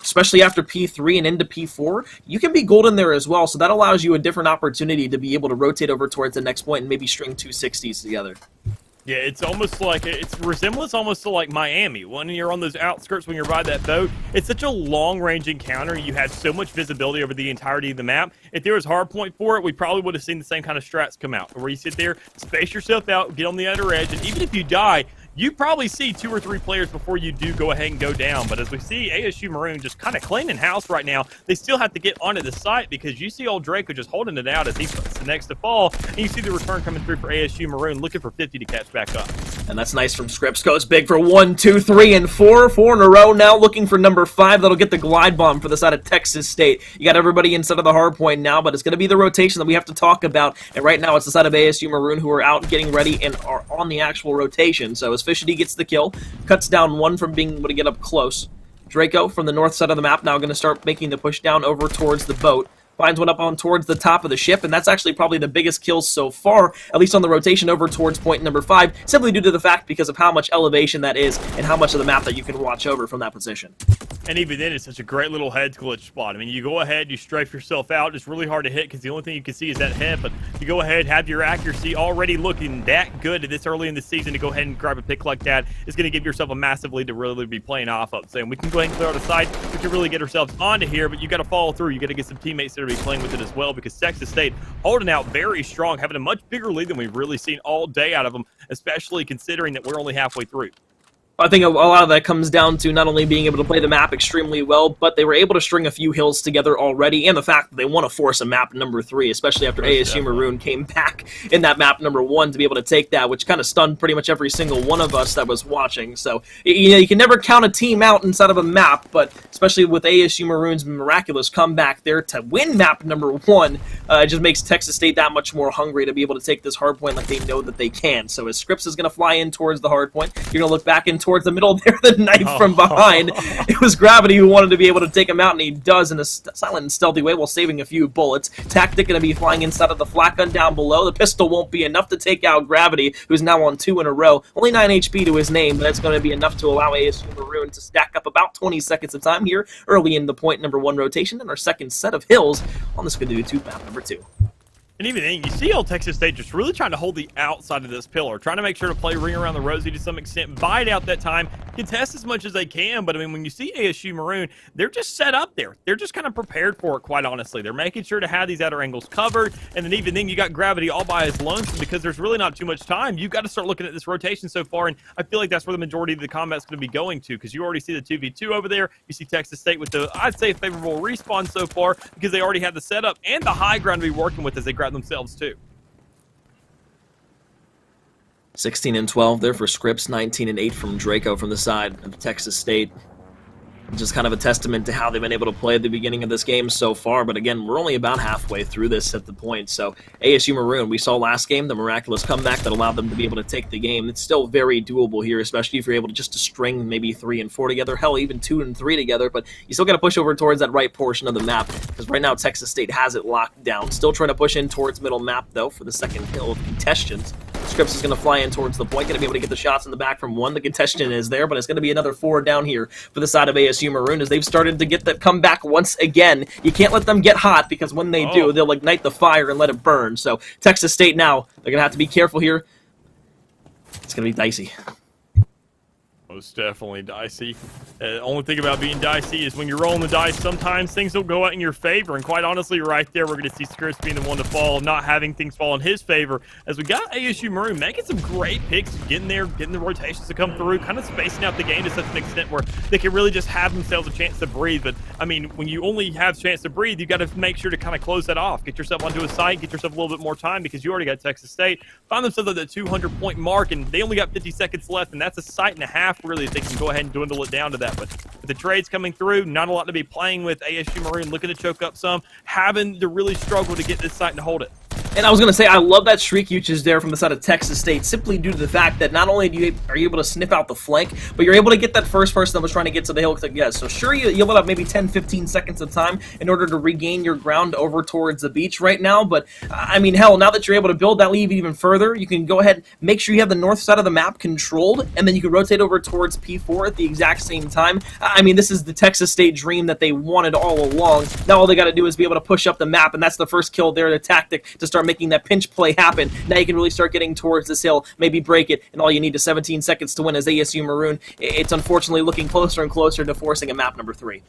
S1: especially after P3 and into P4, you can be golden there as well. So that allows you a different opportunity to be able to rotate over towards the next point and maybe string 2 60s together.
S2: Yeah, it's almost like, it's resemblance almost to like Miami. When you're on those outskirts, when you're by that boat, it's such a long-range encounter. You have so much visibility over the entirety of the map. If there was hard point for it, we probably would have seen the same kind of strats come out, where you sit there, space yourself out, get on the other edge, and even if you die, you probably see 2 or 3 players before you do go ahead and go down. But as we see ASU Maroon just kind of cleaning house right now, they still have to get onto the site because you see old Draco just holding it out as he puts the next to fall. And you see the return coming through for ASU Maroon, looking for 50 to catch back up.
S1: And that's nice from Scripps. Goes big for 1, 2, 3, and 4. 4 in a row now, looking for number 5. That'll get the glide bomb for the side of Texas State. You got everybody inside of the hard point now, but it's going to be the rotation that we have to talk about. And right now, it's the side of ASU Maroon who are out getting ready and are on the actual rotation. So as Fishity gets the kill, cuts down 1 from being able to get up close. Draco from the north side of the map now going to start making the push down over towards the boat. Finds one up on towards the top of the ship, and that's actually probably the biggest kill so far, at least on the rotation over towards point number 5, simply due to the fact because of how much elevation that is and how much of the map that you can watch over from that position.
S2: And even then, it's such a great little head glitch spot. I mean, you go ahead, you strafe yourself out. It's really hard to hit because the only thing you can see is that head. But you go ahead, have your accuracy already looking that good this early in the season to go ahead and grab a pick like that is going to give yourself a massive lead to really be playing off of. So we can go ahead and clear out the side. We can really get ourselves onto here, but you got to follow through. You got to get some teammates there to be playing with it as well because Texas State holding out very strong, having a much bigger lead than we've really seen all day out of them, especially considering that we're only halfway through.
S1: I think a lot of that comes down to not only being able to play the map extremely well, but they were able to string a few hills together already, and the fact that they want to force a map number 3, especially after ASU Maroon came back in that map number 1 to be able to take that, which kind of stunned pretty much every single one of us that was watching. So, you know, you can never count a team out inside of a map, but especially with ASU Maroon's miraculous comeback there to win map number 1, it just makes Texas State that much more hungry to be able to take this hard point like they know that they can. So as Scripps is going to fly in towards the hard point, you're going to look back in towards the middle there, the knife from behind. It was Gravity who wanted to be able to take him out, and he does in a silent and stealthy way while saving a few bullets. Tactic going to be flying inside of the flat gun down below. The pistol won't be enough to take out Gravity, who's now on 2 in a row. Only 9 HP to his name, but that's going to be enough to allow ASU Maroon to stack up about 20 seconds of time here early in the point number 1 rotation in our second set of hills on the Skidoo 2 map number 2.
S2: And even then, you see old Texas State just really trying to hold the outside of this pillar, trying to make sure to play ring around the rosy to some extent, bide out that time, contest as much as they can. But I mean, when you see ASU Maroon, they're just set up there. They're just kind of prepared for it, quite honestly. They're making sure to have these outer angles covered. And then even then, you got Gravity all by his lonesome because there's really not too much time. You've got to start looking at this rotation so far. And I feel like that's where the majority of the combat's going to be going to, because you already see the 2v2 over there. You see Texas State with the, I'd say, favorable respawn so far because they already have the setup and the high ground to be working with as they grab themselves too.
S1: 16 and 12 there for Scripps, 19 and 8 from Draco from the side of Texas State. Just kind of a testament to how they've been able to play at the beginning of this game so far. But again, we're only about halfway through this at the point. So ASU Maroon, we saw last game the miraculous comeback that allowed them to be able to take the game. It's still very doable here, especially if you're able to just to string maybe 3 and 4 together, hell, even 2 and 3 together. But you still got to push over towards that right portion of the map, because right now Texas State has it locked down. Still trying to push in towards middle map, though, for the second kill of Contestions. Scripps is going to fly in towards the point, going to be able to get the shots in the back from 1. The Contestion is there, but it's going to be another 4 down here for the side of ASU Maroon as they've started to get that comeback once again. You can't let them get hot, because when they do, they'll ignite the fire and let it burn. So Texas State now, they're going to have to be careful here. It's going to be dicey.
S2: Most definitely dicey. Only thing about being dicey is when you're rolling the dice, sometimes things will go out in your favor. And quite honestly, right there, we're going to see Scripps being the one to fall, not having things fall in his favor. As we got ASU Maroon making some great picks, getting there, getting the rotations to come through, kind of spacing out the game to such an extent where they can really just have themselves a chance to breathe. But I mean, when you only have a chance to breathe, you got to make sure to kind of close that off. Get yourself onto a site, get yourself a little bit more time, because you already got Texas State. Find themselves at the 200-point mark, and they only got 50 seconds left, and that's a sight and a half, really, if they can go ahead and dwindle it down to that. But with the trades coming through, not a lot to be playing with. ASU Maroon looking to choke up some, having to really struggle to get this site and hold it.
S1: And I was going to say, I love that streak you just there from the side of Texas State, simply due to the fact that not only are you able to sniff out the flank, but you're able to get that first person that was trying to get to the hill. Yeah, so sure, you'll let up maybe 10, 15 seconds of time in order to regain your ground over towards the beach right now. But, I mean, hell, now that you're able to build that lead even further, you can go ahead, make sure you have the north side of the map controlled, and then you can rotate over towards P4 at the exact same time. I mean, this is the Texas State dream that they wanted all along. Now all they got to do is be able to push up the map, and that's the first kill there, the tactic to start making that pinch play happen. Now you can really start getting towards this hill, maybe break it, and all you need is 17 seconds to win as ASU Maroon. It's unfortunately looking closer and closer to forcing a map number 3.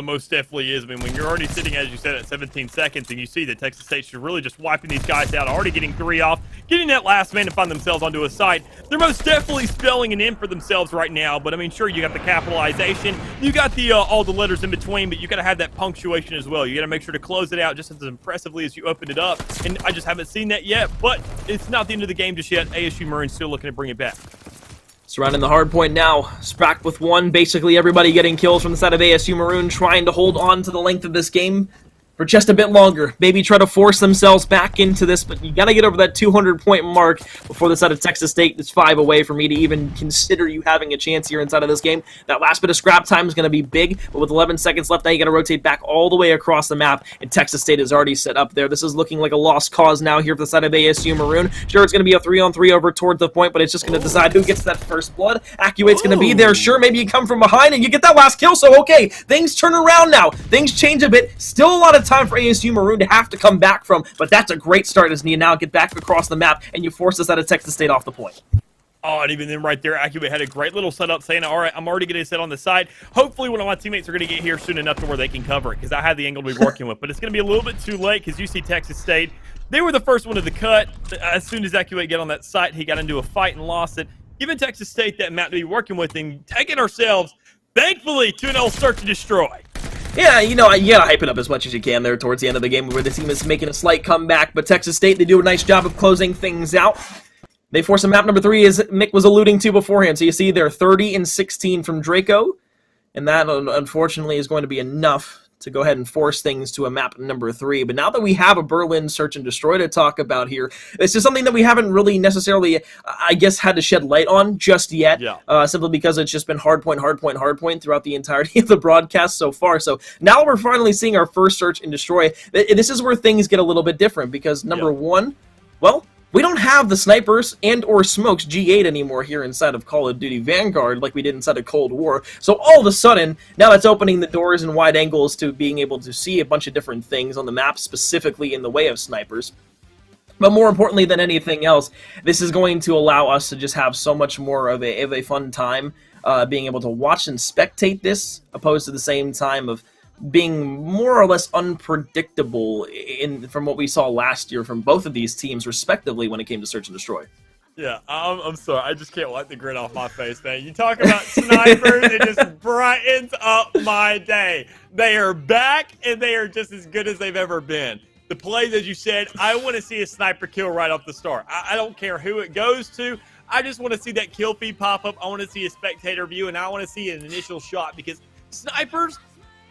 S2: Most definitely is. I mean, when you're already sitting, as you said, at 17 seconds, and you see that Texas State's really just wiping these guys out, already getting 3 off, getting that last man to find themselves onto a site, they're most definitely spelling an in for themselves right now. But I mean, sure, you got the capitalization, you got the all the letters in between, but you got to have that punctuation as well. You got to make sure to close it out just as impressively as you opened it up. And I just haven't seen that yet, but it's not the end of the game just yet. ASU Maroon still looking to bring it back.
S1: Surrounding the hard point now, Sprack with 1, basically everybody getting kills from the side of ASU Maroon, trying to hold on to the length of this game for just a bit longer. Maybe try to force themselves back into this, but you got to get over that 200-point mark before the side of Texas State is 5 away for me to even consider you having a chance here inside of this game. That last bit of scrap time is going to be big, but with 11 seconds left, now you got to rotate back all the way across the map, and Texas State is already set up there. This is looking like a lost cause now here for the side of ASU Maroon. Sure, it's going to be a 3-on-3 over towards the point, but it's just going to decide who gets that first blood. Accuate's going to be there. Sure, maybe you come from behind and you get that last kill, so okay, things turn around now. Things change a bit. Still a lot of time for ASU Maroon to have to come back from, but that's a great start as you now get back across the map and you force us out of Texas State off the point.
S2: Oh, and even then right there, Acubate had a great little setup saying, all right, I'm already getting set on the side. Hopefully one of my teammates are going to get here soon enough to where they can cover it, because I have the angle to be working with. But it's going to be a little bit too late, because you see Texas State, they were the first one to the cut. As soon as Acubate got on that site, he got into a fight and lost it. Giving Texas State that map to be working with and taking ourselves, thankfully, to an old search and destroy.
S1: Yeah, you know, you gotta hype it up as much as you can there towards the end of the game where the team is making a slight comeback, but Texas State, they do a nice job of closing things out. They force a map number 3, as Mick was alluding to beforehand, so you see they're 30 and 16 from Draco, and that, unfortunately, is going to be enough to go ahead and force things to a map number 3. But now that we have a Berlin Search and Destroy to talk about here, this is something that we haven't really necessarily, I guess, had to shed light on just yet, simply because it's just been hardpoint throughout the entirety of the broadcast so far. So now we're finally seeing our first Search and Destroy. This is where things get a little bit different, because number one, well, we don't have the snipers and or smokes G8 anymore here inside of Call of Duty Vanguard like we did inside of Cold War. So all of a sudden, now that's opening the doors and wide angles to being able to see a bunch of different things on the map, specifically in the way of snipers. But more importantly than anything else, this is going to allow us to just have so much more of a fun time being able to watch and spectate this, opposed to the same time of being more or less unpredictable from what we saw last year from both of these teams, respectively, when it came to Search and Destroy.
S2: Yeah, I'm sorry. I just can't wipe the grin off my face, man. You talk about snipers, it just brightens up my day. They are back, and they are just as good as they've ever been. The plays, as you said, I want to see a sniper kill right off the start. I don't care who it goes to. I just want to see that kill feed pop up. I want to see a spectator view, and I want to see an initial shot, because snipers,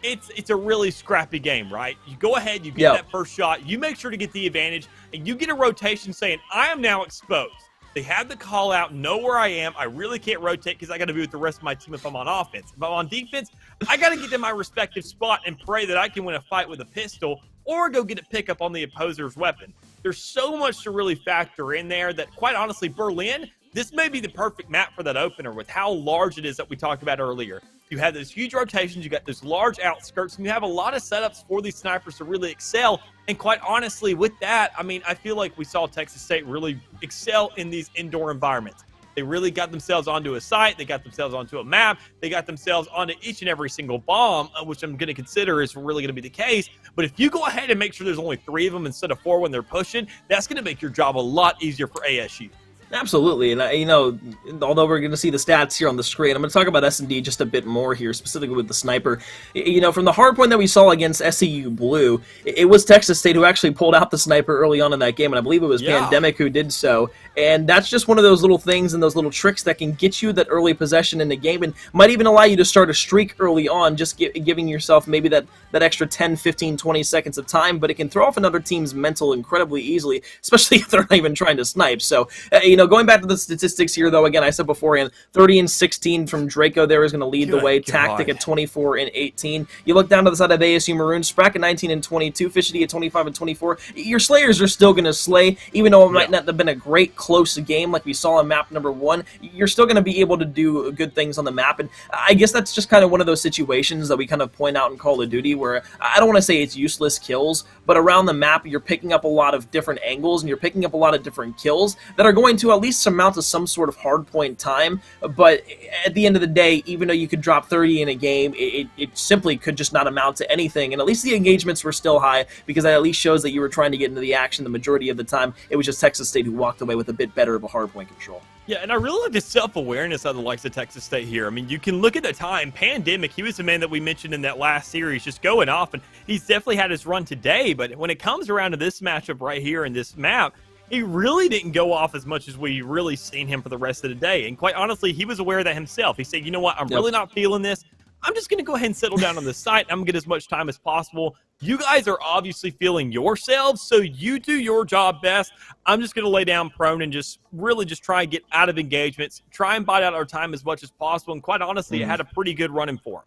S2: it's a really scrappy game, right? You go ahead, you get that first shot, you make sure to get the advantage, and you get a rotation saying, I am now exposed. They have the call out, know where I am. I really can't rotate because I got to be with the rest of my team if I'm on offense. If I'm on defense, I got to get to my respective spot and pray that I can win a fight with a pistol or go get a pickup on the opposer's weapon. There's so much to really factor in there that, quite honestly, Berlin, this may be the perfect map for that opener with how large it is that we talked about earlier. You have those huge rotations, you got those large outskirts, and you have a lot of setups for these snipers to really excel. And quite honestly, with that, I mean, I feel like we saw Texas State really excel in these indoor environments. They really got themselves onto a site, they got themselves onto a map, they got themselves onto each and every single bomb, which I'm going to consider is really going to be the case. But if you go ahead and make sure there's only 3 of them instead of 4 when they're pushing, that's going to make your job a lot easier for ASU.
S1: Absolutely, and you know, although we're going to see the stats here on the screen, I'm going to talk about S&D just a bit more here, specifically with the sniper. You know, from the hard point that we saw against SEU Blue, it was Texas State who actually pulled out the sniper early on in that game, and I believe it was Pandemic who did so. And that's just one of those little things and those little tricks that can get you that early possession in the game, and might even allow you to start a streak early on, just giving yourself maybe that extra 10, 15, 20 seconds of time, but it can throw off another team's mental incredibly easily, especially if they're not even trying to snipe. So, you know, going back to the statistics here, though, again, I said beforehand, 30 and 16 from Draco there is going to lead the way. Tactic at 24 and 18. You look down to the side of ASU Maroon, Sprack at 19 and 22, Fishity at 25 and 24. Your Slayers are still going to slay, even though it might not have been a great close game like we saw on map number 1. You're still going to be able to do good things on the map, and I guess that's just kind of one of those situations that we kind of point out in Call of Duty where I don't want to say it's useless kills, but around the map you're picking up a lot of different angles and you're picking up a lot of different kills that are going to at least amount to some sort of hard point time. But at the end of the day, even though you could drop 30 in a game, it simply could just not amount to anything, and at least the engagements were still high, because that at least shows that you were trying to get into the action the majority of the time. It was just Texas State who walked away with a bit better of a hard point control.
S2: Yeah, and I really like the self-awareness of the likes of Texas State here. I mean, you can look at the time. Pandemic, he was the man that we mentioned in that last series, just going off, and he's definitely had his run today. But when it comes around to this matchup right here in this map, he really didn't go off as much as we really seen him for the rest of the day. And quite honestly, he was aware of that himself. He said, you know what, I'm really not feeling this. I'm just going to go ahead and settle down on the site. I'm going to get as much time as possible. You guys are obviously feeling yourselves, so you do your job best. I'm just going to lay down prone and just really just try and get out of engagements, try and bite out our time as much as possible. And quite honestly, it had a pretty good running for him.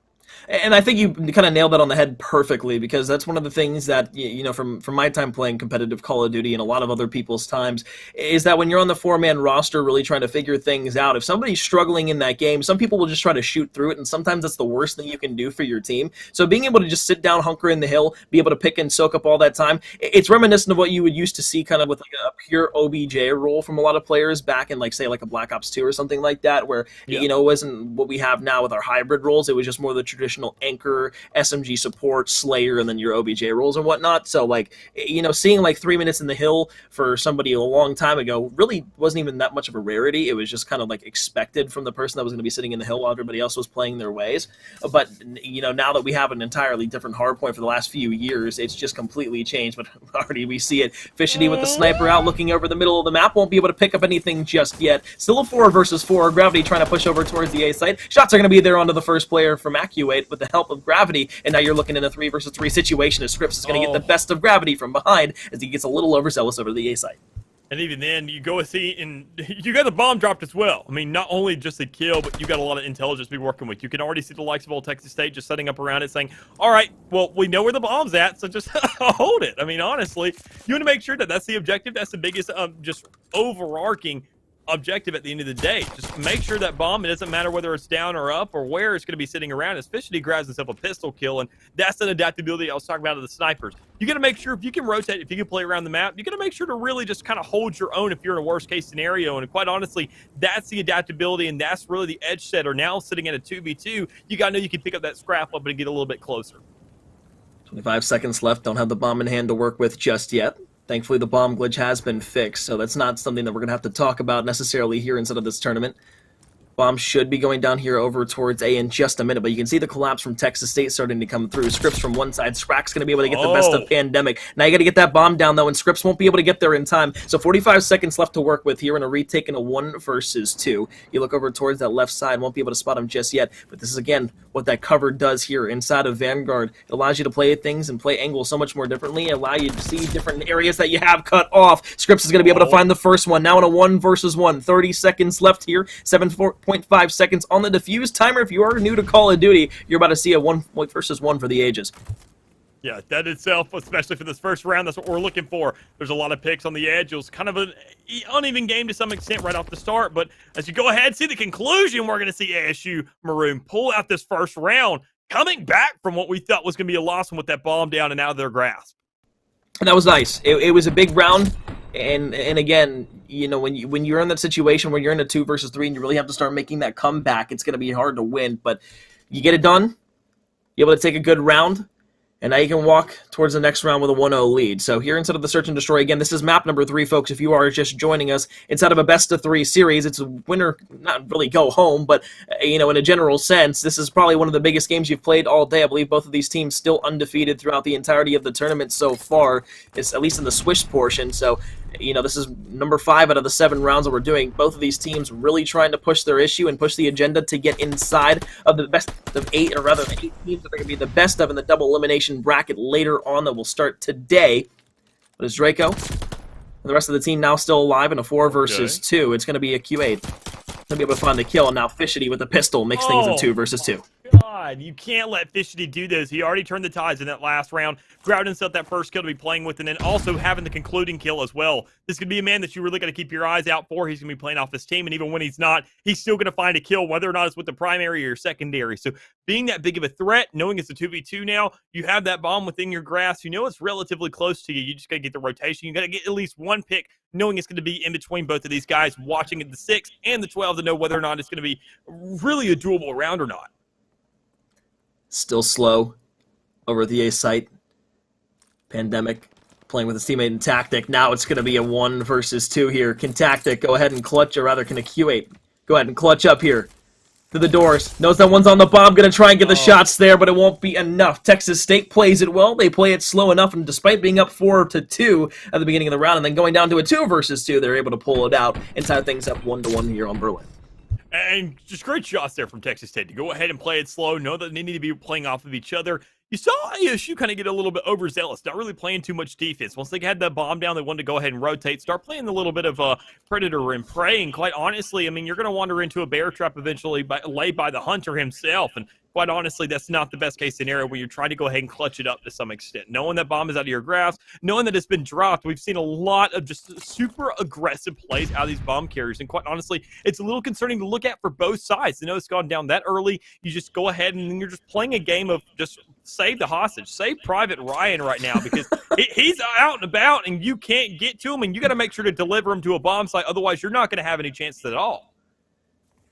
S1: And I think you kind of nailed that on the head perfectly, because that's one of the things that, you know, from my time playing competitive Call of Duty and a lot of other people's times, is that when you're on the 4-man roster really trying to figure things out, if somebody's struggling in that game, some people will just try to shoot through it, and sometimes that's the worst thing you can do for your team. So being able to just sit down, hunker in the hill, be able to pick and soak up all that time, it's reminiscent of what you would used to see kind of with like a pure OBJ role from a lot of players back in, like, say, like a Black Ops 2 or something like that, where, you know, it wasn't what we have now with our hybrid roles. It was just more the traditional anchor, SMG support, Slayer, and then your OBJ roles and whatnot. So, like, you know, seeing like 3 minutes in the hill for somebody a long time ago really wasn't even that much of a rarity. It was just kind of like expected from the person that was going to be sitting in the hill while everybody else was playing their ways. But, you know, now that we have an entirely different hardpoint for the last few years, it's just completely changed. But already we see it. Fishity with the sniper out looking over the middle of the map, won't be able to pick up anything just yet. Still a 4 versus 4. Gravity trying to push over towards the A site. Shots are going to be there onto the first player from ACU Q8 with the help of gravity, and now you're looking in a 3 versus 3 situation as Scripps is going to get the best of gravity from behind as he gets a little overzealous over the A site.
S2: And even then, you go see, and you got the bomb dropped as well. I mean, not only just the kill, but you got a lot of intelligence to be working with. You can already see the likes of Old Texas State just setting up around it, saying, all right, well, we know where the bomb's at, so just hold it. I mean, honestly, you want to make sure that that's the objective. That's the biggest, just overarching objective at the end of the day. Just make sure that bomb, it doesn't matter whether it's down or up or where it's going to be sitting around, especially grabs himself a pistol kill, and that's an adaptability I was talking about of the snipers. You got to make sure if you can rotate, if you can play around the map, you got to make sure to really just kind of hold your own if you're in a worst case scenario. And quite honestly, that's the adaptability, and that's really the edge setter. Now sitting at a 2v2, you got to know you can pick up that scrap up and get a little bit closer.
S1: 25 seconds left. Don't have the bomb in hand to work with just yet. Thankfully, the bomb glitch has been fixed, so that's not something that we're going to have to talk about necessarily here inside of this tournament. Bomb should be going down here over towards A in just a minute, but you can see the collapse from Texas State starting to come through. Scripps from one side. Sprack's going to be able to get the best of Pandemic. Now you got to get that bomb down, though, and Scripps won't be able to get there in time. So 45 seconds left to work with here in a retake in a 1 versus 2. You look over towards that left side. Won't be able to spot him just yet, but this is, again, what that cover does here inside of Vanguard. It allows you to play things and play angles so much more differently, and allow you to see different areas that you have cut off. Scripps is going to be able to find the first one. Now in a 1 versus 1. 30 seconds left here. 7.5 seconds on the defuse timer. If you are new to Call of Duty, you're about to see a 1 versus 1 for the ages.
S2: Yeah, that itself, especially for this first round, that's what we're looking for. There's a lot of picks on the edge. It was kind of an uneven game to some extent right off the start, but as you go ahead and see the conclusion, we're going to see ASU Maroon pull out this first round, coming back from what we thought was going to be a loss with that bomb down and out of their grasp.
S1: And that was nice. It was a big round, and again, you know, when you're in that situation where you're in a 2 versus 3 and you really have to start making that comeback, it's going to be hard to win, but you get it done, you're able to take a good round, and now you can walk towards the next round with a 1-0 lead. So here inside of the Search and Destroy, again, this is map number 3, folks. If you are just joining us, inside of a best-of-3 series, it's a winner, not really go home, but, you know, in a general sense, this is probably one of the biggest games you've played all day. I believe both of these teams still undefeated throughout the entirety of the tournament so far, it's at least in the Swiss portion. So, you know, this is number 5 out of the 7 rounds that we're doing. Both of these teams really trying to push their issue and push the agenda to get inside of the best of 8, or rather the 8 teams that are going to be the best of in the double elimination bracket later on that will start today. But it's Draco and the rest of the team now still alive in a 4 versus 2. It's going to be a Q8. Going to be able to find the kill, and now Fishity with a pistol makes things in 2 versus 2.
S2: God, you can't let Fishity do this. He already turned the tides in that last round, grabbed himself that first kill to be playing with, and then also having the concluding kill as well. This could be a man that you really got to keep your eyes out for. He's going to be playing off his team, and even when he's not, he's still going to find a kill, whether or not it's with the primary or secondary. So being that big of a threat, knowing it's a 2v2 now, you have that bomb within your grasp. You know it's relatively close to you. You just got to get the rotation. You got to get at least one pick, knowing it's going to be in between both of these guys, watching at the 6 and the 12 to know whether or not it's going to be really a doable round or not.
S1: Still slow over at the A site. Pandemic playing with his teammate in Tactic. Now it's going to be a 1 versus 2 here. Can Tactic go ahead and clutch, or rather can a Q8 go ahead and clutch up here to the doors? Knows that one's on the bomb. Going to try and get the shots there, but it won't be enough. Texas State plays it well. They play it slow enough, and despite being up 4-2 at the beginning of the round and then going down to a 2 versus 2, they're able to pull it out and tie things up 1-1 here on Berlin.
S2: And just great shots there from Texas State to go ahead and play it slow, know that they need to be playing off of each other. You saw ASU kind of get a little bit overzealous, not really playing too much defense. Once they had that bomb down, they wanted to go ahead and rotate, start playing a little bit of predator and prey. And quite honestly, I mean, you're going to wander into a bear trap eventually laid by the hunter himself. And quite honestly, that's not the best case scenario when you're trying to go ahead and clutch it up to some extent. Knowing that bomb is out of your grasp, knowing that it's been dropped, we've seen a lot of just super aggressive plays out of these bomb carriers. And quite honestly, it's a little concerning to look at for both sides. To know it's gone down that early, you just go ahead and you're just playing a game of just save the hostage, save Private Ryan right now, because he's out and about and you can't get to him, and you got to make sure to deliver him to a bomb site. Otherwise, you're not going to have any chance at all.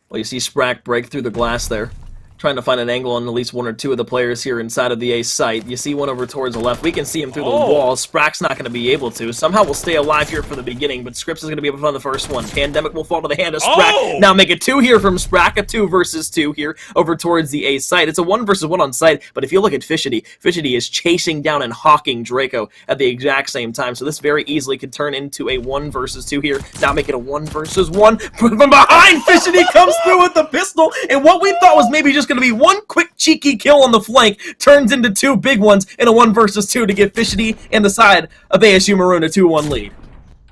S1: Well, you see Sprack break through the glass there, trying to find an angle on at least 1 or 2 of the players here inside of the A site. You see one over towards the left. We can see him through the wall. Sprack's not going to be able to. Somehow we'll stay alive here for the beginning, but Scripps is going to be able to find the first one. Pandemic will fall to the hand of Sprack. Now make it 2 here from Sprack, a 2 versus 2 here over towards the A site. It's a 1 versus 1 on site, but if you look at Fishity, Fishity is chasing down and hawking Draco at the exact same time, so this very easily could turn into a 1 versus 2 here. Now make it a 1 versus 1. From behind, Fishity comes through with the pistol, and what we thought was maybe just going to be one quick cheeky kill on the flank, turns into 2 big ones in a 1 versus 2 to give Fishity and the side of ASU Maroon a 2-1 lead.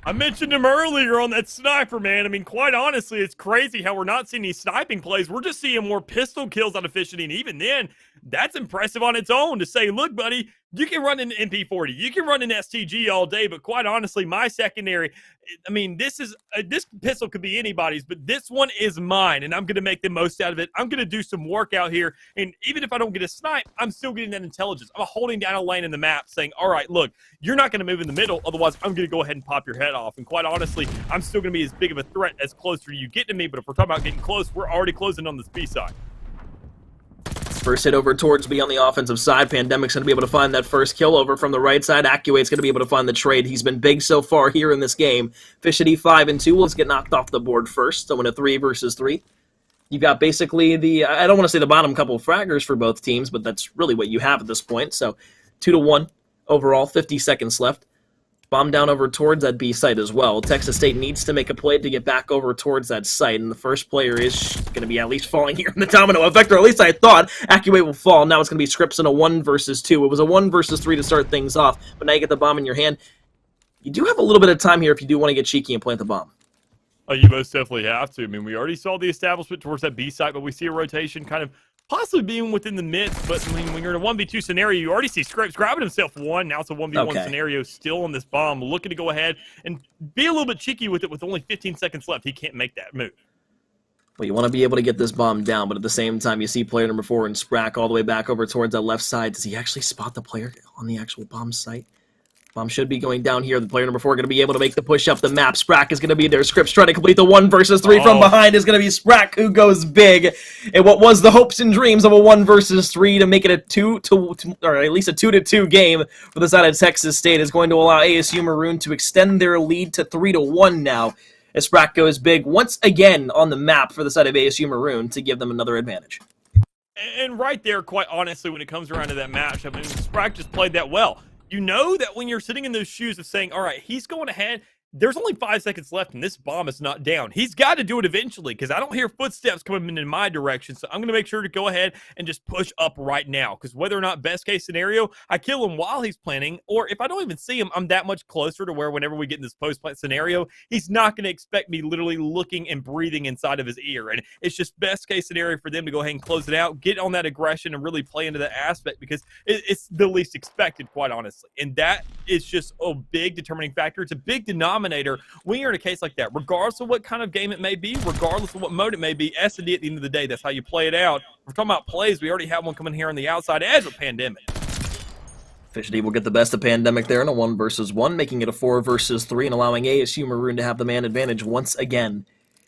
S2: I mentioned him earlier on that sniper, man. I mean, quite honestly, it's crazy how we're not seeing these sniping plays. We're just seeing more pistol kills out of Fishity, and even then, that's impressive on its own to say, look, buddy, you can run an MP40, you can run an STG all day, but quite honestly, my secondary, I mean, this pistol could be anybody's, but this one is mine, and I'm going to make the most out of it. I'm going to do some work out here, and even if I don't get a snipe, I'm still getting that intelligence. I'm holding down a lane in the map saying, all right, look, you're not going to move in the middle, otherwise I'm going to go ahead and pop your head off, and quite honestly, I'm still going to be as big of a threat as closer to you getting to me, but if we're talking about getting close, we're already closing on this B side.
S1: First hit over towards B on the offensive side. Pandemic's going to be able to find that first kill over from the right side. Accuate's going to be able to find the trade. He's been big so far here in this game. Fishity 5-2. Let's get knocked off the board first. So in a 3 versus 3. You've got basically the, I don't want to say the bottom couple of fraggers for both teams, but that's really what you have at this point. So 2-1 overall, 50 seconds left. Bomb down over towards that B site as well. Texas State needs to make a play to get back over towards that site, and the first player is going to be at least falling here in the domino effect, or at least I thought Accurate will fall. Now it's going to be Scripps in a 1 versus 2. It was a 1 versus 3 to start things off, but now you get the bomb in your hand. You do have a little bit of time here if you do want to get cheeky and plant the bomb.
S2: Oh, you most definitely have to. I mean, we already saw the establishment towards that B site, but we see a rotation kind of possibly being within the midst, but I mean, when you're in a 1v2 scenario, you already see Scripps grabbing himself 1. Now it's a 1v1 scenario still on this bomb, looking to go ahead and be a little bit cheeky with it with only 15 seconds left. He can't make that move.
S1: Well, you want to be able to get this bomb down, but at the same time, you see player number 4 and Sprack all the way back over towards that left side. Does he actually spot the player on the actual bomb site? Bomb should be going down here. The player number 4 going to be able to make the push up the map. Sprack is going to be there. Scripps trying to complete the 1 versus 3 from behind is going to be Sprack who goes big. And what was the hopes and dreams of a 1 versus 3 to make it a 2 to or at least a 2-2 game for the side of Texas State is going to allow ASU Maroon to extend their lead to 3-1 now. As Sprack goes big once again on the map for the side of ASU Maroon to give them another advantage.
S2: And right there, quite honestly, when it comes around to that match, I mean, Sprack just played that well. You know that when you're sitting in those shoes of saying, all right, he's going ahead, there's only 5 seconds left and this bomb is not down. He's got to do it eventually because I don't hear footsteps coming in my direction. So I'm going to make sure to go ahead and just push up right now because whether or not best case scenario, I kill him while he's planning, or if I don't even see him, I'm that much closer to where whenever we get in this post-plant scenario, he's not going to expect me literally looking and breathing inside of his ear. And it's just best case scenario for them to go ahead and close it out, get on that aggression and really play into that aspect because it's the least expected, quite honestly. And that is just a big determining factor. It's a big denominator when you're in a case like that, regardless of what kind of game it may be, regardless of what mode it may be. S&D at the end of the day, that's how you play it out. We're talking about plays. We already have one coming here on the outside edge with Pandemic.
S1: Fishity will get the best of Pandemic there in a 1 versus 1, making it a 4 versus 3 and allowing ASU Maroon to have the man advantage once again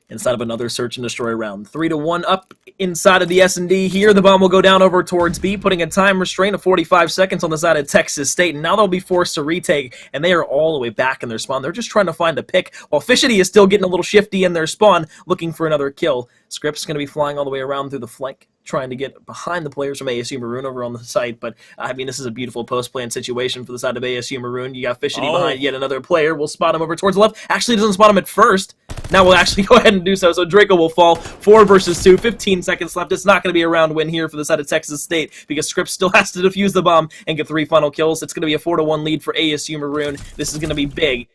S1: inside of another search and destroy round. 3-1 up inside of the S&D here. The bomb will go down over towards B, putting a time restraint of 45 seconds on the side of Texas State, and now they'll be forced to retake, and they are all the way back in their spawn. They're just trying to find a pick, while Fishity is still getting a little shifty in their spawn, looking for another kill. Scripps is going to be flying all the way around through the flank, trying to get behind the players from ASU Maroon over on the site, but I mean, this is a beautiful post-plan situation for the side of ASU Maroon. You got Fishity behind yet another player. We'll spot him over towards the left. Actually, doesn't spot him at first. Now we'll actually go ahead and do so. So Draco will fall. 4 versus 2. 15 seconds left. It's not going to be a round win here for the side of Texas State because Scripps still has to defuse the bomb and get 3 final kills. It's going to be a 4-1 lead for ASU Maroon. This is going to be big.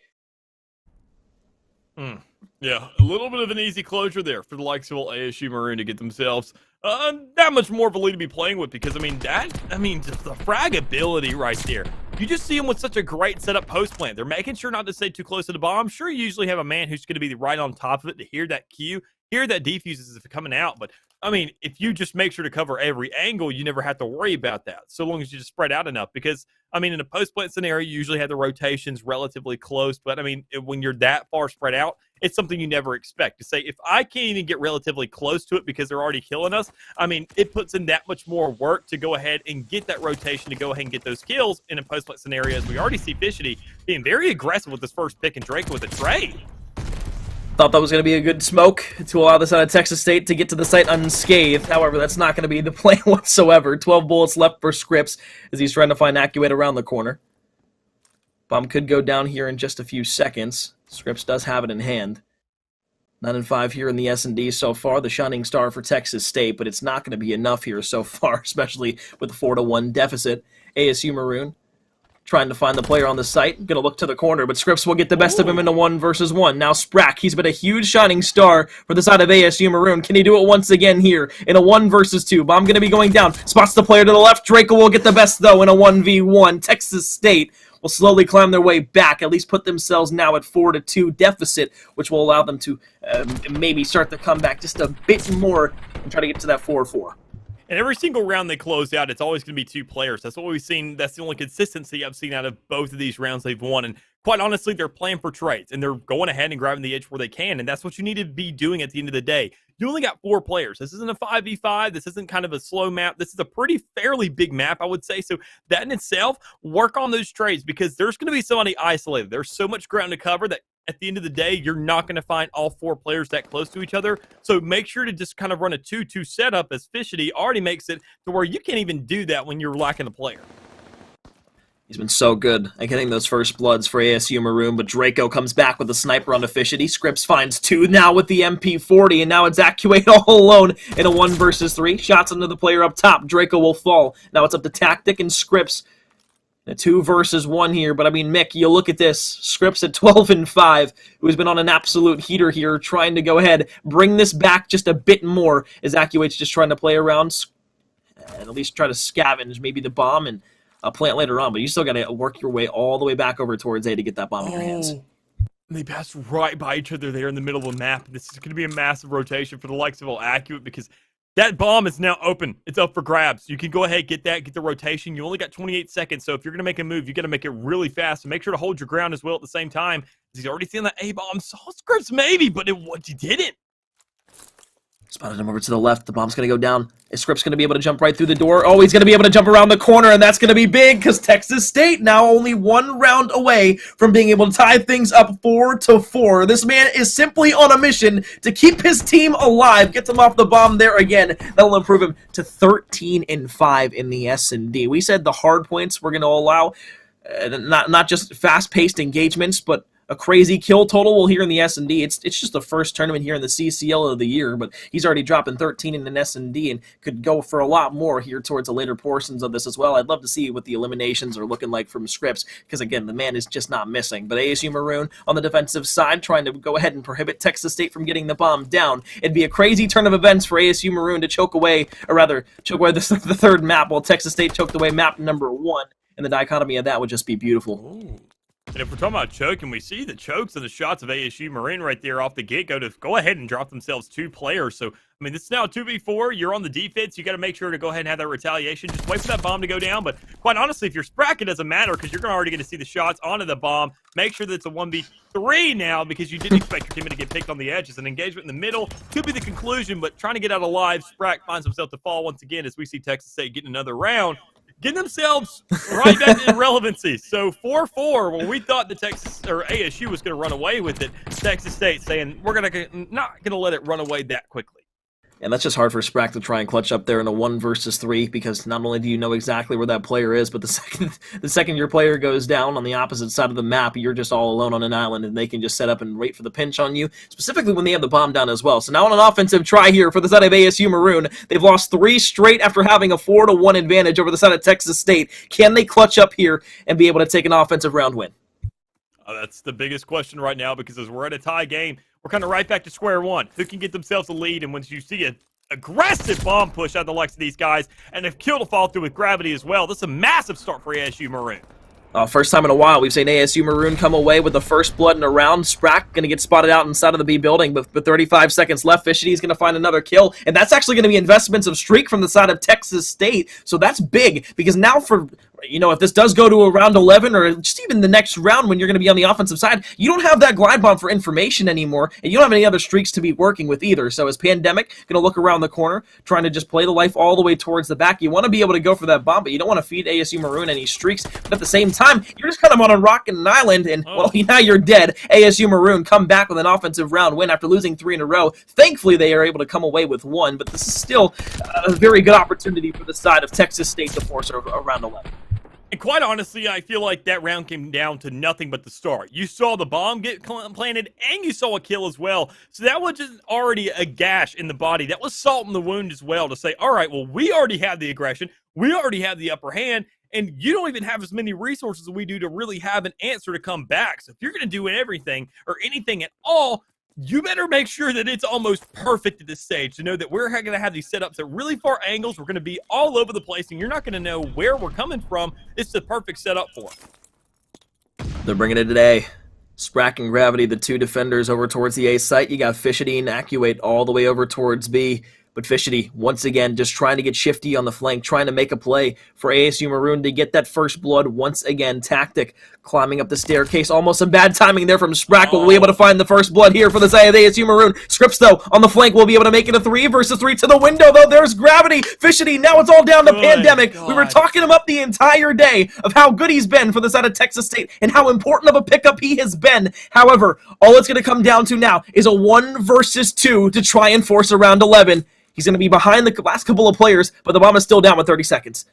S2: Yeah, a little bit of an easy closure there for the likes of ASU Maroon to get themselves that much more of a lead to be playing with because, just the frag ability right there. You just see them with such a great setup post-plant. They're making sure not to stay too close to the bomb. Sure, you usually have a man who's going to be right on top of it to hear that cue, hear that defuses if it's coming out. But, I mean, if you just make sure to cover every angle, you never have to worry about that, so long as you just spread out enough. Because, I mean, in a post-plant scenario, you usually have the rotations relatively close. But, I mean, when you're that far spread out, it's something you never expect. To say, if I can't even get relatively close to it because they're already killing us, I mean, it puts in that much more work to go ahead and get that rotation to go ahead and get those kills in a post-plant scenario. As we already see Fishity being very aggressive with this first pick and Draco with a trade.
S1: Thought that was going to be a good smoke to allow the side of Texas State to get to the site unscathed. However, that's not going to be the plan whatsoever. 12 bullets left for Scripps as he's trying to find Accurate around the corner. Bomb could go down here in just a few seconds. Scripps does have it in hand. 9-5 here in the S&D so far, the shining star for Texas State, but it's not going to be enough here so far, especially with the 4-1 deficit. ASU Maroon trying to find the player on the site. Going to look to the corner, but Scripps will get the best of him in a 1-versus-1. Now Sprack, he's been a huge shining star for the side of ASU Maroon. Can he do it once again here in a 1-versus-2? Bomb going to be going down. Spots the player to the left. Draco will get the best, though, in a 1v1. Texas State will slowly climb their way back, at least put themselves now at 4-2 deficit, which will allow them to maybe start the comeback just a bit more and try to get to that 4-4.
S2: And every single round they close out, it's always going to be 2 players. That's what we've seen. That's the only consistency I've seen out of both of these rounds they've won. And quite honestly, they're playing for trades, and they're going ahead and grabbing the edge where they can. And that's what you need to be doing at the end of the day. You only got 4 players. This isn't a 5v5. This isn't kind of a slow map. This is a pretty fairly big map, I would say. So that in itself, work on those trades, because there's going to be somebody isolated. There's so much ground to cover that at the end of the day, you're not going to find all 4 players that close to each other. So make sure to just kind of run a 2-2 setup, as Fishity already makes it to where you can't even do that when you're lacking a player.
S1: He's been so good at getting those first bloods for ASU Maroon, but Draco comes back with a sniper on Fishity. Scripps finds 2 now with the MP40, and now it's Accuate all alone in a 1-versus-3. Shots into the player up top. Draco will fall. Now it's up to Tactic and Scripps. A 2-versus-1 here, but I mean, Mick, you look at this. Scripps at 12-5, who's been on an absolute heater here, trying to go ahead, bring this back just a bit more, as Accuate's just trying to play around and at least try to scavenge maybe the bomb and plant later on, but you still got to work your way all the way back over towards A to get that bomb in your hands.
S2: They passed right by each other there in the middle of the map. This is going to be a massive rotation for the likes of Accurate, because that bomb is now open. It's up for grabs. You can go ahead, get that, get the rotation. You only got 28 seconds, so if you're going to make a move, you got to make it really fast. And make sure to hold your ground as well at the same time. He's already seen that A-bomb. Saw Scripps maybe, but he didn't.
S1: Spotted him over to the left. The bomb's going to go down. Is Scripps going to be able to jump right through the door? Oh, he's going to be able to jump around the corner, and that's going to be big, because Texas State now only 1 round away from being able to tie things up 4-4. This man is simply on a mission to keep his team alive. Gets him off the bomb there again. That will improve him to 13-5 in the S&D. We said the hard points we're going to allow not just fast-paced engagements, but a crazy kill total. Well, here in the S&D, it's just the first tournament here in the CCL of the year, but he's already dropping 13 in an S&D and could go for a lot more here towards the later portions of this as well. I'd love to see what the eliminations are looking like from Scripps, because again, the man is just not missing. But ASU Maroon on the defensive side trying to go ahead and prohibit Texas State from getting the bomb down. It'd be a crazy turn of events for ASU Maroon to choke away the third map, while Texas State choked away map number 1, and the dichotomy of that would just be beautiful.
S2: Ooh. And if we're talking about choking, we see the chokes and the shots of ASU Maroon right there off the get-go to go ahead and drop themselves 2 players. So, I mean, this is now a 2v4. You're on the defense. You got to make sure to go ahead and have that retaliation. Just wait for that bomb to go down. But quite honestly, if you're Sprack, it doesn't matter, because you're already going to see the shots onto the bomb. Make sure that it's a 1v3 now, because you didn't expect your teammate to get picked on the edge. It's an engagement in the middle. Could be the conclusion, but trying to get out alive, Sprack finds himself to fall once again, as we see Texas State getting another round, getting themselves right back to irrelevancy. So 4-4, when we thought the ASU was going to run away with it, Texas State saying we're not going to let it run away that quickly.
S1: And that's just hard for Sprack to try and clutch up there in a 1-versus-3, because not only do you know exactly where that player is, but the second your player goes down on the opposite side of the map, you're just all alone on an island, and they can just set up and wait for the pinch on you, specifically when they have the bomb down as well. So now on an offensive try here for the side of ASU Maroon, they've lost 3 straight after having a 4-1 advantage over the side of Texas State. Can they clutch up here and be able to take an offensive round win?
S2: That's the biggest question right now, because as we're at a tie game, we're kind of right back to square one. Who can get themselves a lead? And once you see an aggressive bomb push out of the likes of these guys, and if kill to fall through with gravity as well, this is a massive start for ASU Maroon.
S1: First time in a while, we've seen ASU Maroon come away with the first blood in a round. Sprack going to get spotted out inside of the B building, but 35 seconds left. Fishity's going to find another kill, and that's actually going to be investments of streak from the side of Texas State, so that's big, because now for you know, if this does go to a round 11 or just even the next round when you're going to be on the offensive side, you don't have that glide bomb for information anymore, and you don't have any other streaks to be working with either. So as Pandemic going to look around the corner, trying to just play the life all the way towards the back, you want to be able to go for that bomb, but you don't want to feed ASU Maroon any streaks. But at the same time, you're just kind of on a rock and an island, and well, now you're dead. ASU Maroon come back with an offensive round win after losing 3 in a row. Thankfully, they are able to come away with 1, but this is still a very good opportunity for the side of Texas State to force a round 11.
S2: And quite honestly, I feel like that round came down to nothing but the start. You saw the bomb get planted, and you saw a kill as well. So that was just already a gash in the body. That was salt in the wound as well to say, all right, well, we already have the aggression. We already have the upper hand, and you don't even have as many resources as we do to really have an answer to come back. So if you're going to do everything or anything at all, you better make sure that it's almost perfect at this stage to know that we're going to have these setups at really far angles. We're going to be all over the place, and you're not going to know where we're coming from. It's the perfect setup for it.
S1: They're bringing it today. Sprack and Gravity, the two defenders over towards the A site. You got Fishity and Actuate all the way over towards B. But Fishity, once again, just trying to get shifty on the flank, trying to make a play for ASU Maroon to get that first blood once again. Tactic climbing up the staircase. Almost some bad timing there from Sprack. Will be able to find the first blood here for the side of ASU Maroon. Scripps, though, on the flank will be able to make it a 3 versus 3 to the window, though. There's Gravity. Fishity, now it's all down to Pandemic.
S2: God.
S1: We were talking him up the entire day of how good he's been for the side of Texas State and how important of a pickup he has been. However, all it's going to come down to now is a 1 versus 2 to try and force a round 11. He's going to be behind the last couple of players, but the bomb is still down with 30 seconds.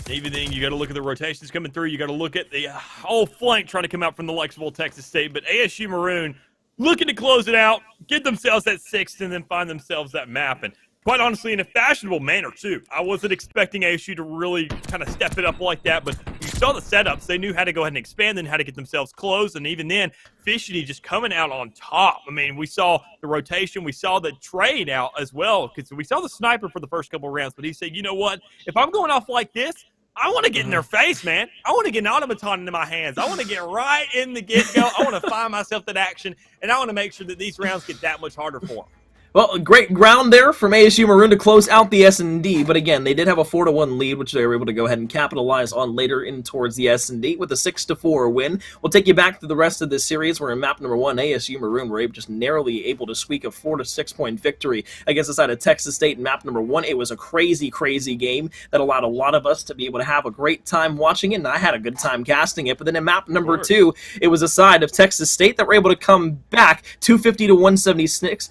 S2: Even then, you got to look at the rotations coming through. You got to look at the whole flank trying to come out from the likes of old Texas State. But ASU Maroon looking to close it out, get themselves that 6th, and then find themselves that map. And quite honestly, in a fashionable manner, too. I wasn't expecting ASU to really kind of step it up like that, but you saw the setups. They knew how to go ahead and expand and how to get themselves closed, and even then, Fishity just coming out on top. I mean, we saw the rotation. We saw the trade out as well, because we saw the sniper for the first couple of rounds, but he said, you know what? If I'm going off like this, I want to get in their face, man. I want to get an automaton into my hands. I want to get right in the get-go. I want to find myself that action, and I want to make sure that these rounds get that much harder for them.
S1: Well, great ground there from ASU Maroon to close out the S&D, but again, they did have a 4-1 lead, which they were able to go ahead and capitalize on later in towards the S&D with a 6-4 win. We'll take you back to the rest of this series, where in map number 1, ASU Maroon were just narrowly able to squeak a 4-6 point victory against the side of Texas State in map number 1. It was a crazy, crazy game that allowed a lot of us to be able to have a great time watching it, and I had a good time casting it. But then in map number 2, it was a side of Texas State that were able to come back 250 to 176.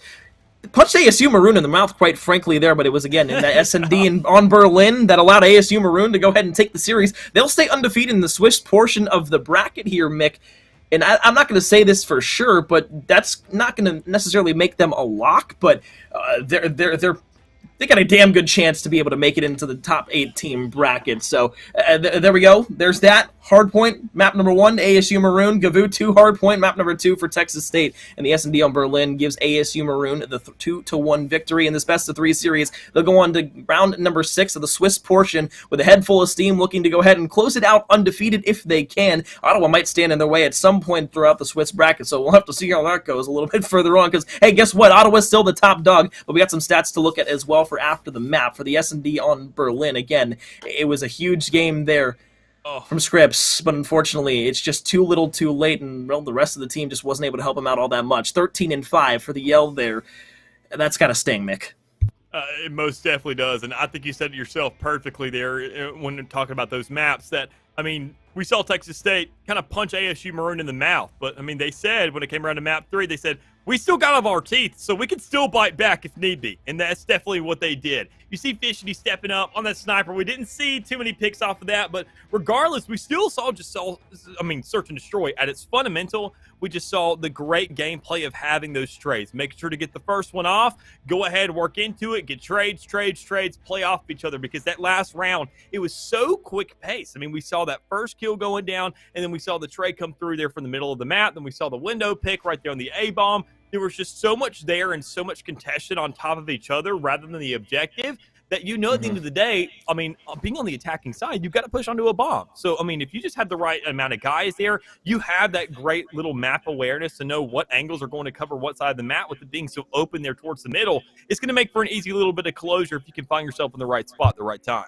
S1: Punched ASU Maroon in the mouth, quite frankly, there, but it was, again, in that S&D on Berlin that allowed ASU Maroon to go ahead and take the series. They'll stay undefeated in the Swiss portion of the bracket here, Mick. And I'm not going to say this for sure, but that's not going to necessarily make them a lock, but they got a damn good chance to be able to make it into the top 8 team bracket. So there we go. There's that. Hardpoint, map number 1, ASU Maroon. Gavu, 2 hardpoint, map number 2 for Texas State. And the S&D on Berlin gives ASU Maroon the 2-1 victory in this best-of-3 series. They'll go on to round number 6 of the Swiss portion with a head full of steam, looking to go ahead and close it out undefeated if they can. Ottawa might stand in their way at some point throughout the Swiss bracket, so we'll have to see how that goes a little bit further on, because, hey, guess what? Ottawa's still the top dog, but we got some stats to look at as well for after the map. For the S&D on Berlin, again, it was a huge game there from Scripps, but unfortunately, it's just too little too late, and well, the rest of the team just wasn't able to help him out all that much. 13-5 for the Yell there. That's got to sting, Mick.
S2: It most definitely does, and I think you said it yourself perfectly there when talking about those maps that, I mean, we saw Texas State kind of punch ASU Maroon in the mouth, but, I mean, they said when it came around to map 3, they said, we still got all our teeth, so we can still bite back if need be, and that's definitely what they did. You see Fishity stepping up on that sniper. We didn't see too many picks off of that, but regardless, we still saw search and destroy at its fundamental. We just saw the great gameplay of having those trades. Make sure to get the first one off, go ahead, work into it, get trades, play off each other, because that last round, it was so quick pace. I mean, we saw that first kill going down, and then we saw the trade come through there from the middle of the map, then we saw the window pick right there on the A-bomb. There was just so much there and so much contested on top of each other rather than the objective that, you know, at the end of the day, I mean, being on the attacking side, you've got to push onto a bomb. So, I mean, if you just have the right amount of guys there, you have that great little map awareness to know what angles are going to cover what side of the map. With it being so open there towards the middle, it's going to make for an easy little bit of closure if you can find yourself in the right spot at the right time.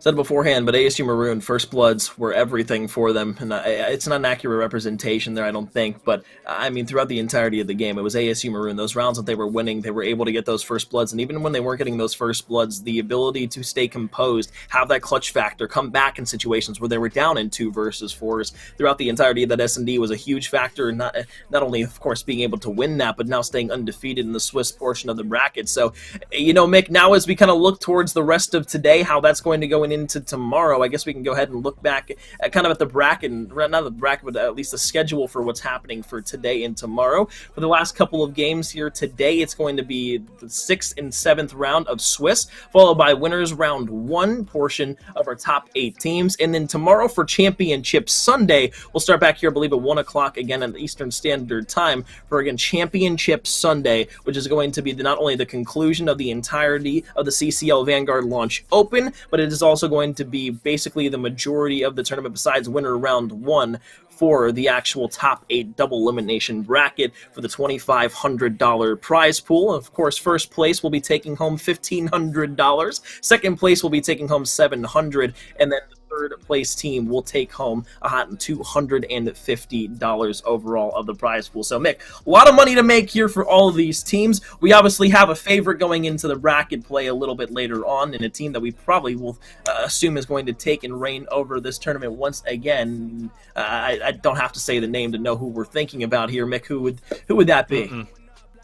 S1: Said beforehand, but ASU Maroon, first bloods were everything for them, and it's not an accurate representation there, I don't think, but I mean, throughout the entirety of the game, it was ASU Maroon. Those rounds that they were winning, they were able to get those first bloods, and even when they weren't getting those first bloods, the ability to stay composed, have that clutch factor, come back in situations where they were down in 2 versus 4s throughout the entirety of that S&D was a huge factor, not only, of course, being able to win that, but now staying undefeated in the Swiss portion of the bracket. So, you know, Mick, now as we kind of look towards the rest of today, how that's going to go in into tomorrow, I guess we can go ahead and look back at kind of at the bracket, not the bracket, but at least the schedule for what's happening for today and tomorrow. For the last couple of games here today, it's going to be the 6th and 7th round of Swiss, followed by winners round 1 portion of our top 8 teams. And then tomorrow for Championship Sunday, we'll start back here, I believe, at 1 o'clock again at Eastern Standard Time for, again, Championship Sunday, which is going to be not only the conclusion of the entirety of the CCL Vanguard Launch Open, but it is also going to be basically the majority of the tournament besides winner round 1 for the actual top 8 double elimination bracket for the $2,500 prize pool. Of course, first place will be taking home $1,500. Second place will be taking home $700, and then the third place team will take home a hot $250 overall of the prize pool. So, Mick, a lot of money to make here for all of these teams. We obviously have a favorite going into the bracket play a little bit later on, and a team that we probably will assume is going to take and reign over this tournament once again. I don't have to say the name to know who we're thinking about here, Mick. Who would that be?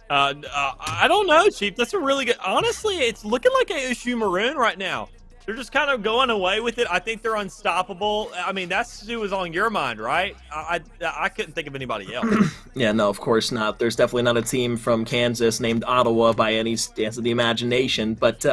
S2: I don't know, Chief. That's a really good. Honestly, it's looking like ASU Maroon right now. They're just kind of going away with it. I think they're unstoppable. I mean, that's who was on your mind, right? I couldn't think of anybody else.
S1: Yeah, no, of course not. There's definitely not a team from Kansas named Ottawa by any stance of the imagination. But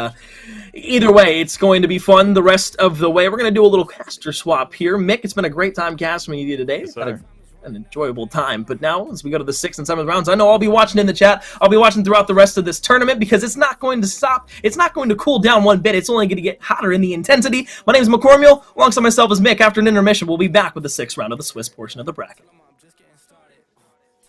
S1: either way, it's going to be fun the rest of the way. We're going to do a little caster swap here. Mick, it's been a great time casting with you today.
S2: Yes,
S1: an enjoyable time. But now, as we go to the 6th and 7th rounds, I know I'll be watching in the chat. I'll be watching throughout the rest of this tournament because it's not going to stop. It's not going to cool down one bit. It's only going to get hotter in the intensity. My name is McCormiel. Alongside myself is Mick. After an intermission, we'll be back with the 6th round of the Swiss portion of the bracket.